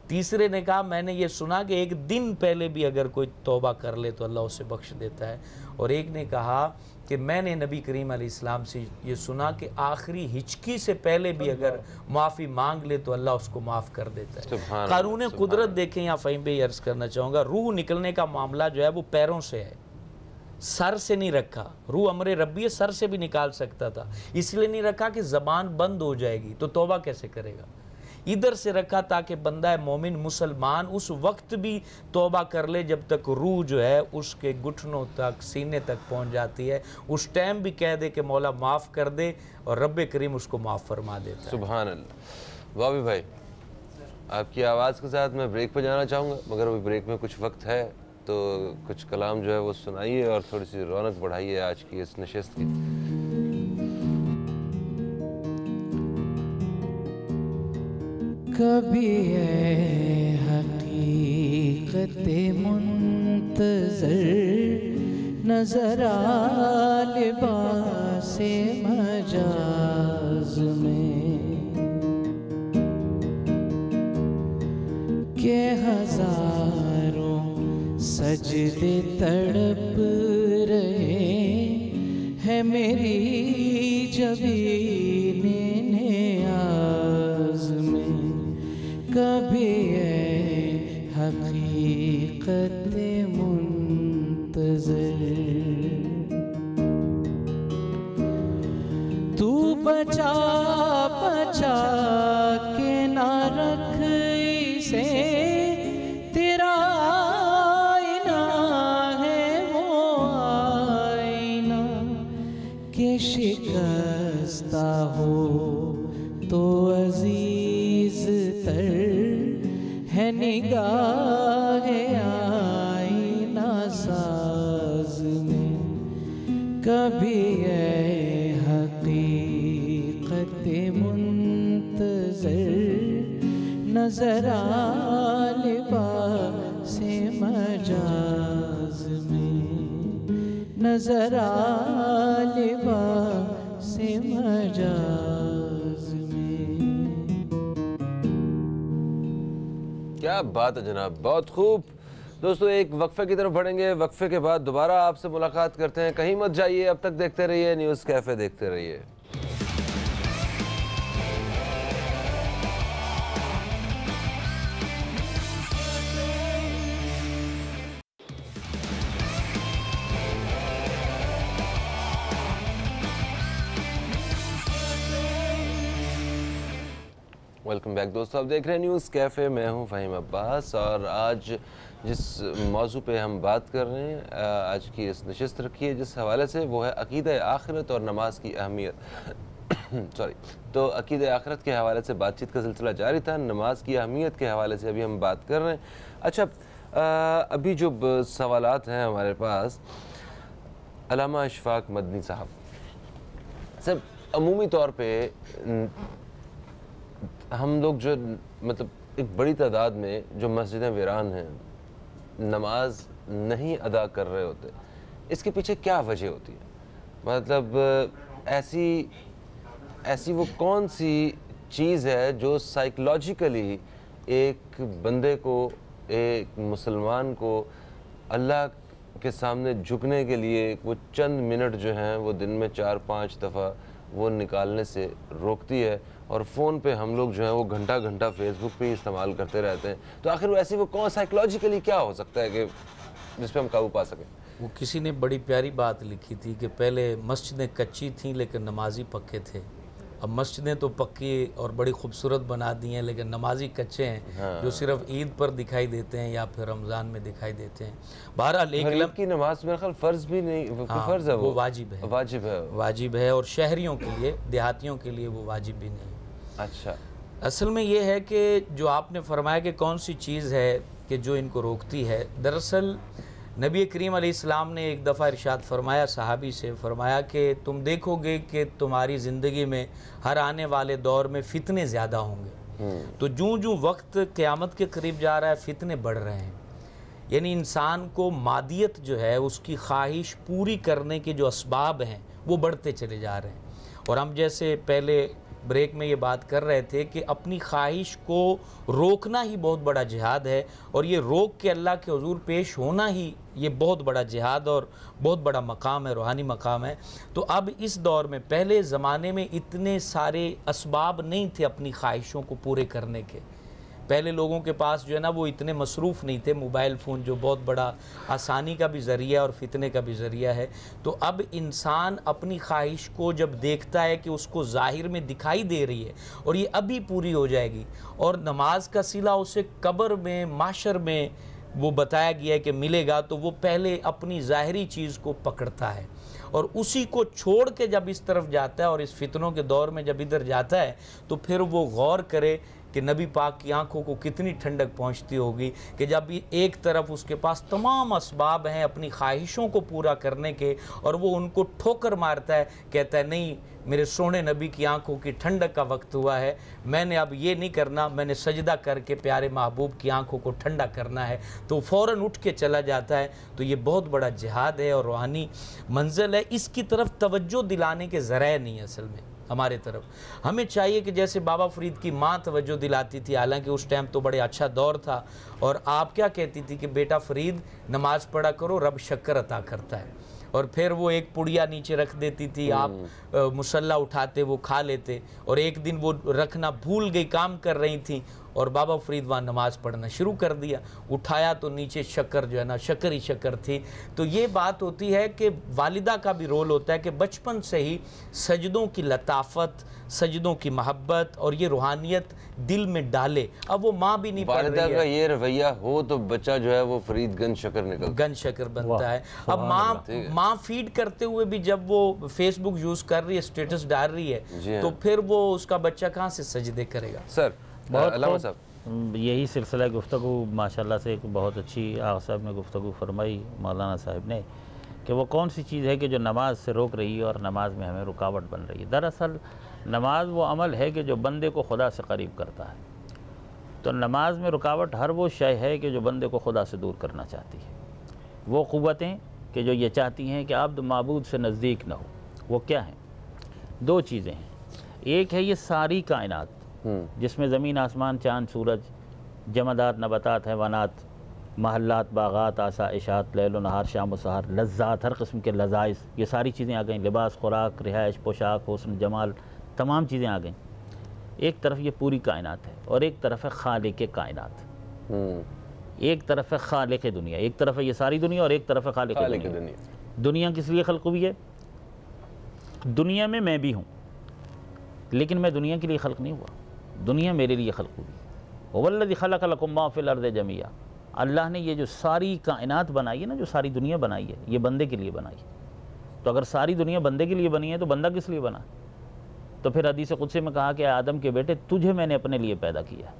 तीसरे ने कहा मैंने ये सुना कि 1 दिन पहले भी अगर कोई तौबा कर ले तो अल्लाह उससे बख्श देता है। और एक ने कहा कि मैंने नबी करीम अलैहिस्सलाम से ये सुना कि आखिरी हिचकी से पहले भी अगर माफ़ी मांग ले तो अल्लाह उसको माफ़ कर देता है। कानून कुदरत देखें, यहाँ फ़हीम भाई अर्ज़ करना चाहूँगा, रूह निकलने का मामला जो है वो पैरों से है, सर से नहीं रखा। रूह अमरे रब्बी सर से भी निकाल सकता था, इसलिए नहीं रखा कि ज़बान बंद हो जाएगी तो तौबा कैसे करेगा। इधर से रखा ताकि बंदा मोमिन मुसलमान उस वक्त भी तौबा कर ले जब तक रूह जो है उसके घुटनों तक, सीने तक पहुंच जाती है। उस टाइम भी कह दे कि मौला माफ़ कर दे और रब्बे करीम उसको माफ़ फरमा देता है। सुभान अल्लाह। वावी भाई, आपकी आवाज़ के साथ मैं ब्रेक पर जाना चाहूँगा, मगर अभी ब्रेक में कुछ वक्त है तो कुछ कलाम जो है वो सुनाइए और थोड़ी सी रौनक बढ़ाइए आज की इस नशिस्त की। कभी है हकीकते मुंतज़र नज़र आ लिबासे मजाज में के हज़ारों सजदे तड़प रहे हैं मेरी जबीने नियाज़ में। कभी है हकीकत मुंतज़र तू बचा बचा के ना रख इसे, तेरा आईना है वो आईना के शिकस्ता हो तो अजीज तर है निगाह आईना साज में। कभी है हकीकत मुंतज़र मजाज में, नजर आ लिबास मजाज में। क्या बात है जनाब, बहुत खूब। दोस्तों एक वक्फे की तरफ बढ़ेंगे, वक्फे के बाद दोबारा आपसे मुलाकात करते हैं। कहीं मत जाइए, अब तक देखते रहिए न्यूज़ कैफ़े, देखते रहिए। वेलकम बैक दोस्तों, आप देख रहे हैं न्यूज़ कैफ़े। मैं हूं फ़हीम अब्बास और आज जिस मौजू पे हम बात कर रहे हैं, आज की इस नशिस्त रखी है जिस हवाले से, वो है अक़ीदा आखिरत और नमाज की अहमियत। सॉरी, तो अक़ीदा आखिरत के हवाले से बातचीत का सिलसिला जारी था, नमाज की अहमियत के हवाले से अभी हम बात कर रहे हैं। अच्छा, अभी जो सवालात हैं हमारे पास, अल्लामा इशफाक मदनी साहब, सब अमूमी तौर पर हम लोग जो मतलब एक बड़ी तादाद में जो मस्जिदें वीरान हैं, नमाज नहीं अदा कर रहे होते, इसके पीछे क्या वजह होती है? मतलब ऐसी वो कौन सी चीज़ है जो साइकोलॉजिकली एक बंदे को, एक मुसलमान को अल्लाह के सामने झुकने के लिए वो चंद मिनट जो हैं वो दिन में 4-5 दफ़ा वो निकालने से रोकती है? और फ़ोन पे हम लोग जो है वो घंटा घंटा फेसबुक पे इस्तेमाल करते रहते हैं। तो आखिर वो ऐसी वो कौन साइकोलॉजिकली क्या हो सकता है कि जिस पे हम काबू पा सकें? वो किसी ने बड़ी प्यारी बात लिखी थी कि पहले मस्जिदें कच्ची थीं लेकिन नमाजी पक्के थे। अब मस्जिदें तो पक्की और बड़ी खूबसूरत बना दी हैं लेकिन नमाजी कच्चे हैं। हाँ। जो सिर्फ ईद पर दिखाई देते हैं या फिर रमज़ान में दिखाई देते हैं। बहरहाल एक की नमाज मेरे ख्याल फ़र्ज़ भी नहीं, हाँ, फ़र्ज़ है, वो वाजिब है और शहरियों के लिए, देहातियों के लिए वो वाजिब भी नहीं। अच्छा, असल में ये है कि जो आपने फरमाया कि कौन सी चीज़ है कि जो इनको रोकती है, दरअसल नबी करीम अलैहिस्सलाम ने एक दफ़ा इरशाद फरमाया, सहाबी से फरमाया कि तुम देखोगे कि तुम्हारी ज़िंदगी में हर आने वाले दौर में फ़ितने ज़्यादा होंगे। तो जूँ जूँ वक्त क़यामत के करीब जा रहा है, फ़ितने बढ़ रहे हैं। यानी इंसान को मादियत जो है, उसकी ख्वाहिश पूरी करने के जो असबाब हैं वो बढ़ते चले जा रहे हैं। और हम जैसे पहले ब्रेक में ये बात कर रहे थे कि अपनी ख्वाहिश को रोकना ही बहुत बड़ा जिहाद है, और ये रोक के अल्लाह के हुजूर पेश होना ही ये बहुत बड़ा जिहाद और बहुत बड़ा मकाम है, रूहानी मकाम है। तो अब इस दौर में, पहले ज़माने में इतने सारे असबाब नहीं थे अपनी ख्वाहिशों को पूरे करने के। पहले लोगों के पास जो है ना वो इतने मसरूफ़ नहीं थे। मोबाइल फ़ोन जो बहुत बड़ा आसानी का भी ज़रिया और फितने का भी ज़रिया है। तो अब इंसान अपनी ख्वाहिश को जब देखता है कि उसको ज़ाहिर में दिखाई दे रही है और ये अभी पूरी हो जाएगी, और नमाज का सिला उसे कब्र में, माशर में वो बताया गया है कि मिलेगा, तो वो पहले अपनी ज़ाहिरी चीज़ को पकड़ता है और उसी को छोड़ के जब इस तरफ जाता है और इस फितनों के दौर में जब इधर जाता है, तो फिर वो गौर करे कि नबी पाक की आंखों को कितनी ठंडक पहुंचती होगी कि जब एक तरफ उसके पास तमाम असबाब हैं अपनी ख्वाहिशों को पूरा करने के, और वो उनको ठोकर मारता है, कहता है नहीं, मेरे सोने नबी की आंखों की ठंडक का वक्त हुआ है, मैंने अब ये नहीं करना, मैंने सजदा करके प्यारे महबूब की आंखों को ठंडा करना है। तो फ़ौरन उठ के चला जाता है। तो ये बहुत बड़ा जिहाद है और रूहानी मंजिल है। इसकी तरफ तवज्जो दिलाने के ज़राए नहीं असल में हमारे तरफ। हमें चाहिए कि जैसे बाबा फरीद की माँ तवज्जो दिलाती थी, हालांकि उस टाइम तो बड़े अच्छा दौर था, और आप क्या कहती थी कि बेटा फरीद नमाज़ पढ़ा करो, रब शक्कर अता करता है। और फिर वो एक पुड़िया नीचे रख देती थी, आप मुसल्ला उठाते, वो खा लेते। और एक दिन वो रखना भूल गई, काम कर रही थी, और बाबा फरीद वहाँ नमाज़ पढ़ना शुरू कर दिया। उठाया तो नीचे शक्कर जो है ना, शक्कर ही शक्कर थी। तो ये बात होती है कि वालिदा का भी रोल होता है कि बचपन से ही सजदों की लताफत, सजदों की मोहब्बत और ये रूहानियत दिल में डाले। अब वो माँ भी नहीं पढ़ रही है, वालिदा का ये रवैया हो तो बच्चा जो है वो फरीद गंज शक्कर निकलता, गंज शक्कर बनता है। अब माँ फीड करते हुए भी जब वो फेसबुक यूज़ कर रही है, स्टेटस डाल रही है, तो फिर वो उसका बच्चा कहाँ से सजदे करेगा? सर बहुत साहब, यही सिलसिला गुफ्तगू माशाल्लाह से एक बहुत अच्छी आगा साहब ने गुफ्तगू फरमाई मौलाना साहब ने, कि वो कौन सी चीज़ है कि जो नमाज से रोक रही है और नमाज में हमें रुकावट बन रही है। दरअसल नमाज वो अमल है कि जो बंदे को खुदा से करीब करता है। तो नमाज में रुकावट हर वो शय है कि जो बंदे को खुदा से दूर करना चाहती है। वो क़ुव्वतें कि जो ये चाहती हैं कि अब्द माबूद से नज़दीक ना हो, वो क्या हैं? दो चीज़ें हैं। एक है ये सारी कायनात जिसमें ज़मीन, आसमान, चाँद, सूरज, जमादात, नबातात, हैवानात, महल्लात, बागात, आसाइशात, लैल व नहार, शाम व सहर, लज्जात, हर किस्म के लज़ाइज़, ये सारी चीज़ें आ गईं। लिबास, खुराक, रिहाइश, पोशाक, हुस्न, जमाल, तमाम चीज़ें आ गईं। एक तरफ ये पूरी कायनात है और एक तरफ है खालिक कायनात। एक तरफ है खालिक दुनिया, एक तरफ है ये सारी दुनिया और एक तरफ है खालिक दुनिया। दुनिया किस लिए खल्क़ हुई है? दुनिया में मैं भी हूँ, लेकिन मैं दुनिया के लिए खल्क़ नहीं हुआ, दुनिया मेरे लिए खल्क़ हुई। वल्लज़ी खलक़ लकुम मा फ़िल अर्ज़ि जमीआ, अल्लाह ने ये जो सारी कायनात बनाई है ना, जो सारी दुनिया बनाई है, ये बंदे के लिए बनाई है। तो अगर सारी दुनिया बंदे के लिए बनी है तो बंदा किस लिए बना? तो फिर हदीस कुदसी में कहा कि आदम के बेटे तुझे मैंने अपने लिए पैदा किया।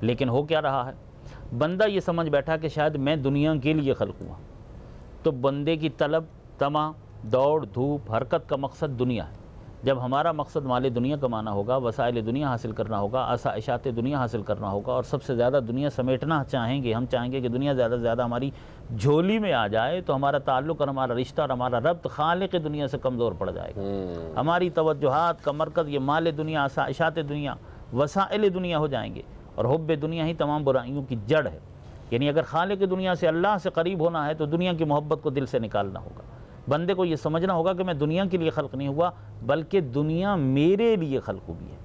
लेकिन हो क्या रहा है? बंदा ये समझ बैठा कि शायद मैं दुनिया के लिए खल्क़ हुआ। तो बंदे की तलब, तमा, दौड़ धूप, हरकत का मकसद दुनिया है। जब हमारा मकसद माले दुनिया कमाना होगा, वसाइल दुनिया हासिल करना होगा, आसाइशात दुनिया हासिल करना होगा और सबसे ज़्यादा दुनिया समेटना चाहेंगे, हम चाहेंगे कि दुनिया ज़्यादा से ज़्यादा हमारी झोली में आ जाए, तो हमारा ताल्लुक़ और हमारा रिश्ता और हमारा रब्त खालिक़ दुनिया से कमज़ोर पड़ जाएगा। हमारी तवज्जुहात का मरकज़ ये माले दुनिया, आसाइशात दुनिया, वसाइल दुनिया हो जाएंगे और हुब्बे दुनिया ही तमाम बुराइयों की जड़ है। यानी अगर खालिक़ दुनिया से, अल्लाह से करीब होना है तो दुनिया की मोहब्बत को दिल से निकालना होगा। बंदे को ये समझना होगा कि मैं दुनिया के लिए खल्क़ नहीं हुआ, बल्कि दुनिया मेरे लिए खल्क़ हुई है।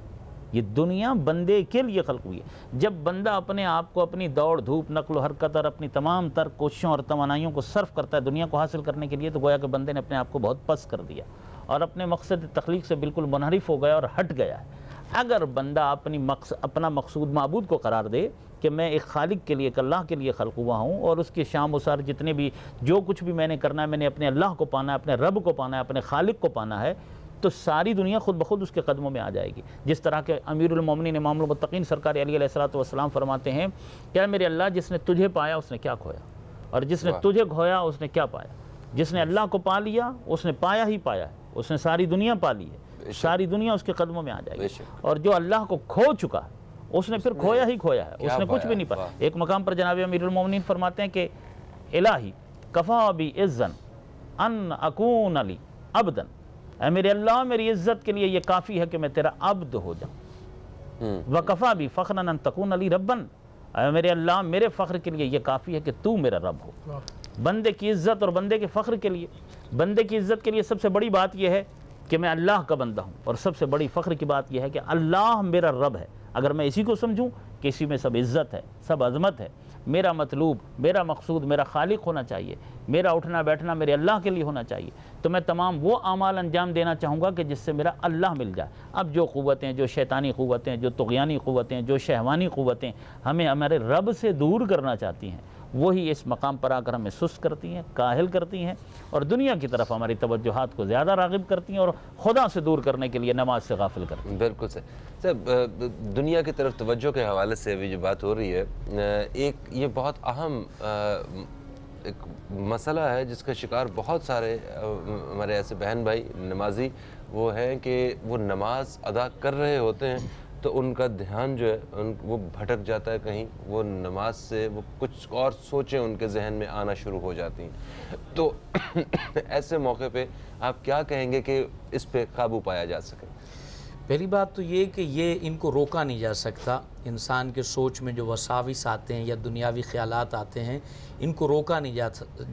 ये दुनिया बंदे के लिए खल्क़ हुई है। जब बंदा अपने आप को, अपनी दौड़ धूप, नक़्ल हरकत और अपनी तमाम तर कोशिशों और तमन्नाइयों को सर्फ करता है दुनिया को हासिल करने के लिए, तो गोया कि बंदे ने अपने आप को बहुत पस्त कर दिया और अपने मकसद तख्लीक़ से बिल्कुल मुनहरिफ हो गया और हट गया है। अगर बंदा अपना मकसूद माबूद को करार दे कि मैं एक खालिक के लिए, एक अल्लाह के लिए खल्क़ हुआ हूँ और उसके शाम उसार जितने भी जो कुछ भी मैंने करना है, मैंने अपने अल्लाह को पाना है, अपने रब को पाना है, अपने खालिक को पाना है, तो सारी दुनिया खुद ब खुद उसके कदमों में आ जाएगी। जिस तरह के अमीरुल मोमिनीन इमामुल मुत्तकीन सरकार अली अलैहिस्सलातु वस्सलाम फरमाते हैं, क्या मेरे अल्लाह जिसने तुझे पाया उसने क्या खोया, और जिसने तुझे खोया उसने क्या पाया। जिसने अल्लाह को पा लिया उसने पाया ही पाया है, उसने सारी दुनिया पा ली है, सारी दुनिया उसके कदमों में आ जाएगी। और जो अल्लाह को खो चुका है उसने फिर खोया ही खोया है, उसने कुछ भी नहीं पाया। एक मकाम पर जनाब अमीरुल मोमिनीन फरमाते हैं कि इलाही कफ़ा बी इज़्ज़न अन अकून अली अब्दन, ऐ मेरे अल्लाह मेरी इज़्ज़त के लिए ये काफ़ी है कि मैं तेरा अब्द हो जाऊँ। वकफ़ा बी फ़ख्रन अन तकून अली रब्बन, ऐ मेरे अल्लाह मेरे फ़ख्र के लिए ये काफ़ी है कि तू मेरा रब हो। बंदे की इज़्ज़त और बंदे के फ़ख्र के लिए, बंदे की इज़्ज़त के लिए सबसे बड़ी बात यह है कि मैं अल्लाह का बंदा हूँ, और सबसे बड़ी फ़ख्र की बात यह है कि अल्लाह मेरा रब है। अगर मैं इसी को समझूं कि इसी में सब इज़्ज़त है, सब अज़मत है, मेरा मतलूब, मेरा मकसूद मेरा खालिक होना चाहिए, मेरा उठना बैठना मेरे अल्लाह के लिए होना चाहिए, तो मैं तमाम वो आमाल अंजाम देना चाहूँगा कि जिससे मेरा अल्लाह मिल जाए। अब जो क़ुव्वतें, जो शैतानी क़ुव्वतें, जो तुग़यानी क़ुव्वतें, जो शहवानी क़ुव्वतें हमें हमारे रब से दूर करना चाहती हैं, वही इस मकाम पर आकर हमें सुस्त करती हैं, काहिल करती हैं और दुनिया की तरफ हमारी तवज्जुहात को ज़्यादा राग़िब करती हैं और खुदा से दूर करने के लिए नमाज से गाफिल करती हैं। बिल्कुल सर। सर, दुनिया की तरफ तवज्जो के हवाले से अभी जो बात हो रही है, एक ये बहुत अहम एक मसला है जिसका शिकार बहुत सारे हमारे ऐसे बहन भाई नमाजी वो हैं कि वो नमाज अदा कर रहे होते हैं तो उनका ध्यान जो है वो भटक जाता है कहीं, वो नमाज से वो कुछ और सोचें उनके जहन में आना शुरू हो जाती हैं। तो ऐसे मौके पे आप क्या कहेंगे कि इस पे काबू पाया जा सके? पहली बात तो ये कि ये इनको रोका नहीं जा सकता। इंसान के सोच में जो वसाविस आते हैं या दुनियावी ख्यालात आते हैं, इनको रोका नहीं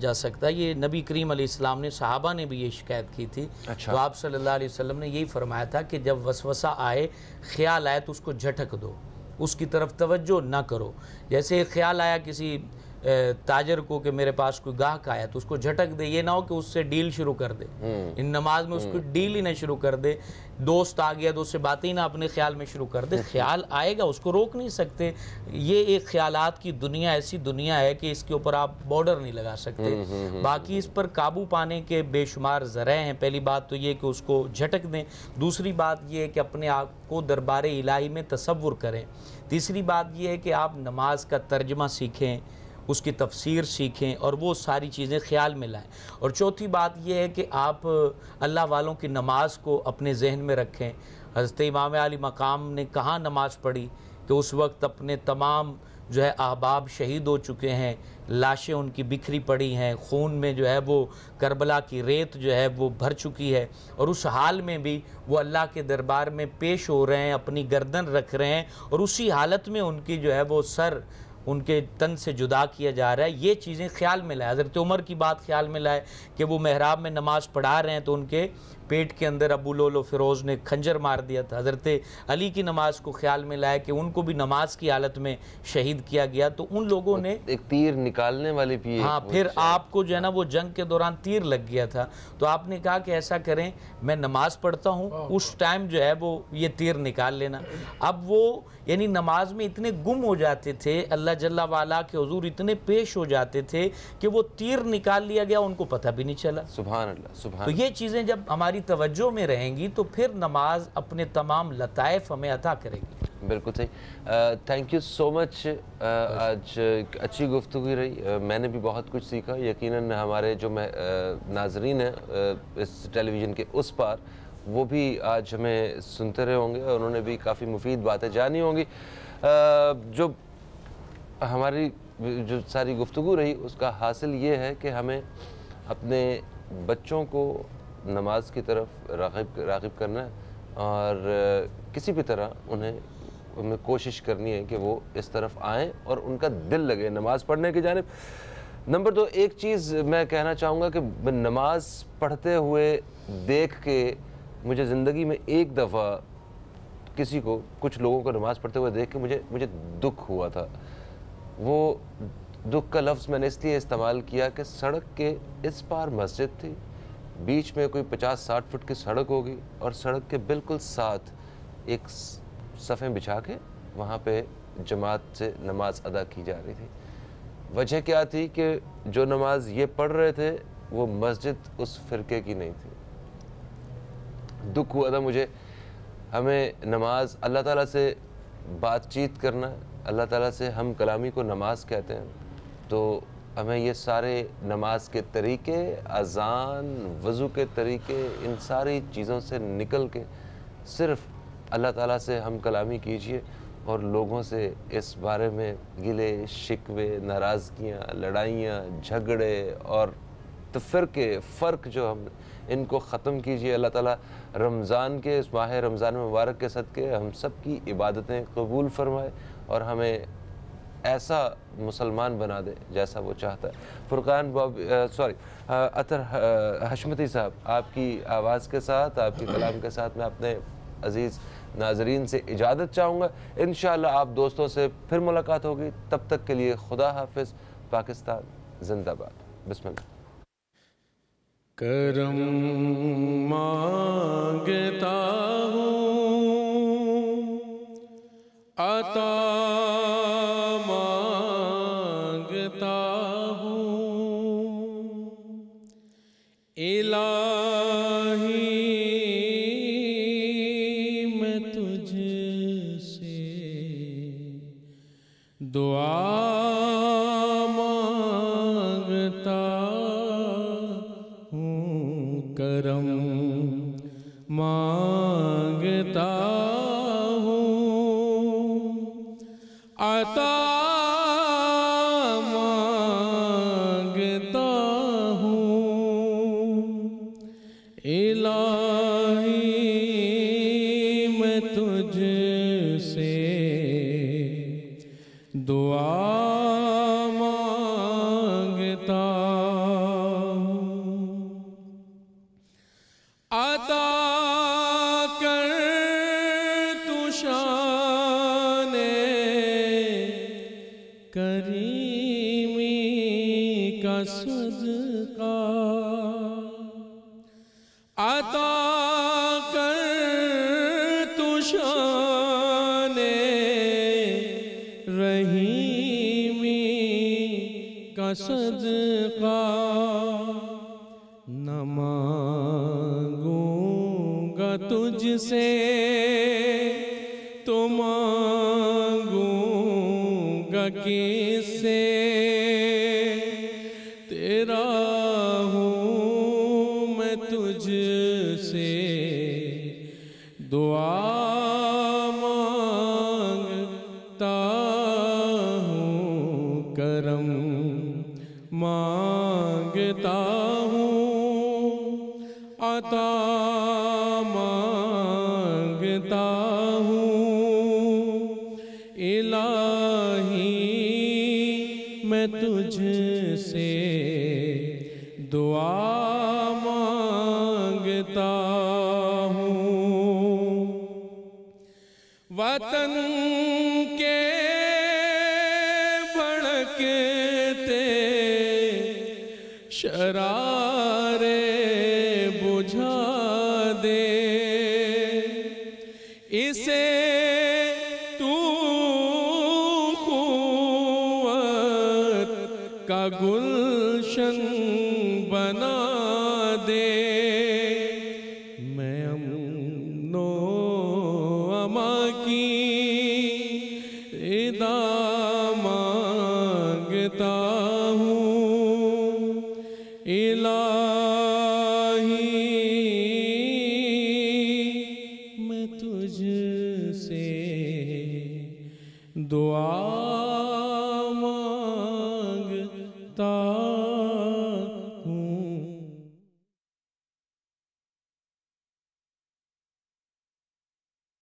जा सकता। ये नबी करीम अलैहिस्सलाम ने, सहाबा ने भी ये शिकायत की थी। अच्छा। तो आप सल्लल्लाहु अलैहि वसल्लम ने यही फरमाया था कि जब वसवसा आए, ख्याल आए तो उसको झटक दो, उसकी तरफ तवज्जो ना करो। जैसे एक ख्याल आया किसी ताजर को कि मेरे पास कोई गाहक आया तो उसको झटक दे, ये ना हो कि उससे डील शुरू कर दे। इन नमाज में उसको डील ही ना शुरू कर दे, दोस्त आ गया तो उससे बातें ही ना अपने ख्याल में शुरू कर दे। ख्याल आएगा, उसको रोक नहीं सकते। ये एक ख्यालात की दुनिया ऐसी दुनिया है कि इसके ऊपर आप बॉर्डर नहीं लगा सकते। बाकी इस पर काबू पाने के बेशुमार ज़राए हैं। पहली बात तो ये कि उसको झटक दें, दूसरी बात ये है कि अपने आप को दरबार इलाही में तसव्वुर करें, तीसरी बात ये है कि आप नमाज का तर्जमा सीखें, उसकी तफसीर सीखें और वो सारी चीज़ें ख्याल में लाएं। और चौथी बात यह है कि आप अल्लाह वालों की नमाज को अपने जहन में रखें। हज़रत इमाम अली मकाम ने कहाँ नमाज़ पढ़ी कि उस वक्त अपने तमाम जो है अहबाब शहीद हो चुके हैं, लाशें उनकी बिखरी पड़ी हैं, खून में जो है वो करबला की रेत जो है वो भर चुकी है, और उस हाल में भी वो अल्लाह के दरबार में पेश हो रहे हैं, अपनी गर्दन रख रहे हैं, और उसी हालत में उनकी जो है वो सर उनके तन से जुदा किया जा रहा है। ये चीज़ें ख्याल में लाए। हज़रत उमर की बात ख्याल में लाए कि वो मेहराब में नमाज़ पढ़ा रहे हैं तो उनके पेट के अंदर अबू लोलो फ़िरोज़ ने खंजर मार दिया था। हज़रत अली की नमाज़ को ख्याल में लाए कि उनको भी नमाज की हालत में शहीद किया गया। तो उन लोगों ने एक तीर निकालने वाली भी, हाँ, फिर आपको जो है ना वो जंग के दौरान तीर लग गया था, तो आपने कहा कि ऐसा करें, मैं नमाज पढ़ता हूँ, उस टाइम जो है वो ये तीर निकाल लेना। अब वो यानी नमाज में इतने गुम हो जाते थे, अल्लाह जल्ला वाला के हुजूर इतने पेश हो जाते थे कि वो तीर निकाल लिया गया, उनको पता भी नहीं चला। सुभान अल्लाह, सुभान। तो ये चीज़ें जब हमारी तवज्जो में रहेंगी तो फिर नमाज अपने तमाम लताइफ हमें अता करेगी। बिल्कुल सही। Thank you so much. आज अच्छी गुफ्तगू रही, मैंने भी बहुत कुछ सीखा। यकीनन हमारे जो नाजरीन हैं इस टेलीविज़न के उस पार, वो भी आज हमें सुनते रहे होंगे और उन्होंने भी काफ़ी मुफीद बातें जानी होंगी। जो हमारी जो सारी गुफ्तगू रही उसका हासिल ये है कि हमें अपने बच्चों को नमाज की तरफ राग़िब करना है, और किसी भी तरह उन्हें कोशिश करनी है कि वो इस तरफ आएँ और उनका दिल लगे नमाज़ पढ़ने की जानिब। नंबर 2, एक चीज़ मैं कहना चाहूँगा कि नमाज पढ़ते हुए देख के मुझे ज़िंदगी में एक दफ़ा कुछ लोगों को नमाज़ पढ़ते हुए देख के मुझे दुख हुआ था। वो दुख का लफ्ज़ मैंने इसलिए इस्तेमाल किया कि सड़क के इस पार मस्जिद थी, बीच में कोई 50-60 फुट की सड़क होगी, और सड़क के बिल्कुल साथ एक सफ़ें बिछा के वहाँ पे जमात से नमाज अदा की जा रही थी। वजह क्या थी कि जो नमाज ये पढ़ रहे थे वो मस्जिद उस फ़िरके की नहीं थी। दुख हुआ था मुझे। हमें नमाज अल्लाह ताला से बातचीत करना, अल्लाह ताला से हम कलामी को नमाज कहते हैं, तो हमें ये सारे नमाज के तरीके, अज़ान, वज़ू के तरीके, इन सारी चीज़ों से निकल के सिर्फ़ अल्लाह ताला से हम कलामी कीजिए, और लोगों से इस बारे में गिले शिकवे, नाराज़गियाँ, लड़ाइयाँ, झगड़े और तफ़रक़े, फ़र्क जो हम इनको ख़त्म कीजिए। अल्लाह ताला रमज़ान के, इस माह रमज़ान मुबारक के सदक़े हम सब की इबादतें कबूल फ़रमाए और हमें ऐसा मुसलमान बना दे जैसा वो चाहता है। फुरकान अतर हशमती साहब, आपकी आवाज़ के साथ, आपके कलाम के साथ मैं अपने अज़ीज़ नाज़रीन से इजाज़त चाहूँगा। इंशाअल्लाह आप दोस्तों से फिर मुलाकात होगी। तब तक के लिए खुदा हाफ़िज़। पाकिस्तान जिंदाबाद। बिस्मिल्लाह। करम मांगता हूँ, अता मांगता हूँ, इलाही मैं तुझसे दुआ करम मांगता हूँ, अता मांगता हूँ, इलाही मैं तुझसे दुआ मांगता अता कर तू शाने करीमी का सदका, अता कर तू शाने रहीमी का सदका, न मांगूंगा तुझसे तो मांगूंगा किससे, तेरा हूँ मैं तुझसे दुआ मांगता हूँ, अता मांगता हूँ। इलाही मैं तुझसे दुआ मांगता हूँ। वतन के भड़कते शरारे बुझा दे, इसे तू क़ुव्वत का गुलशन बना दे। मैं अमनो अमा की रिदा मांगता हूँ। इलाही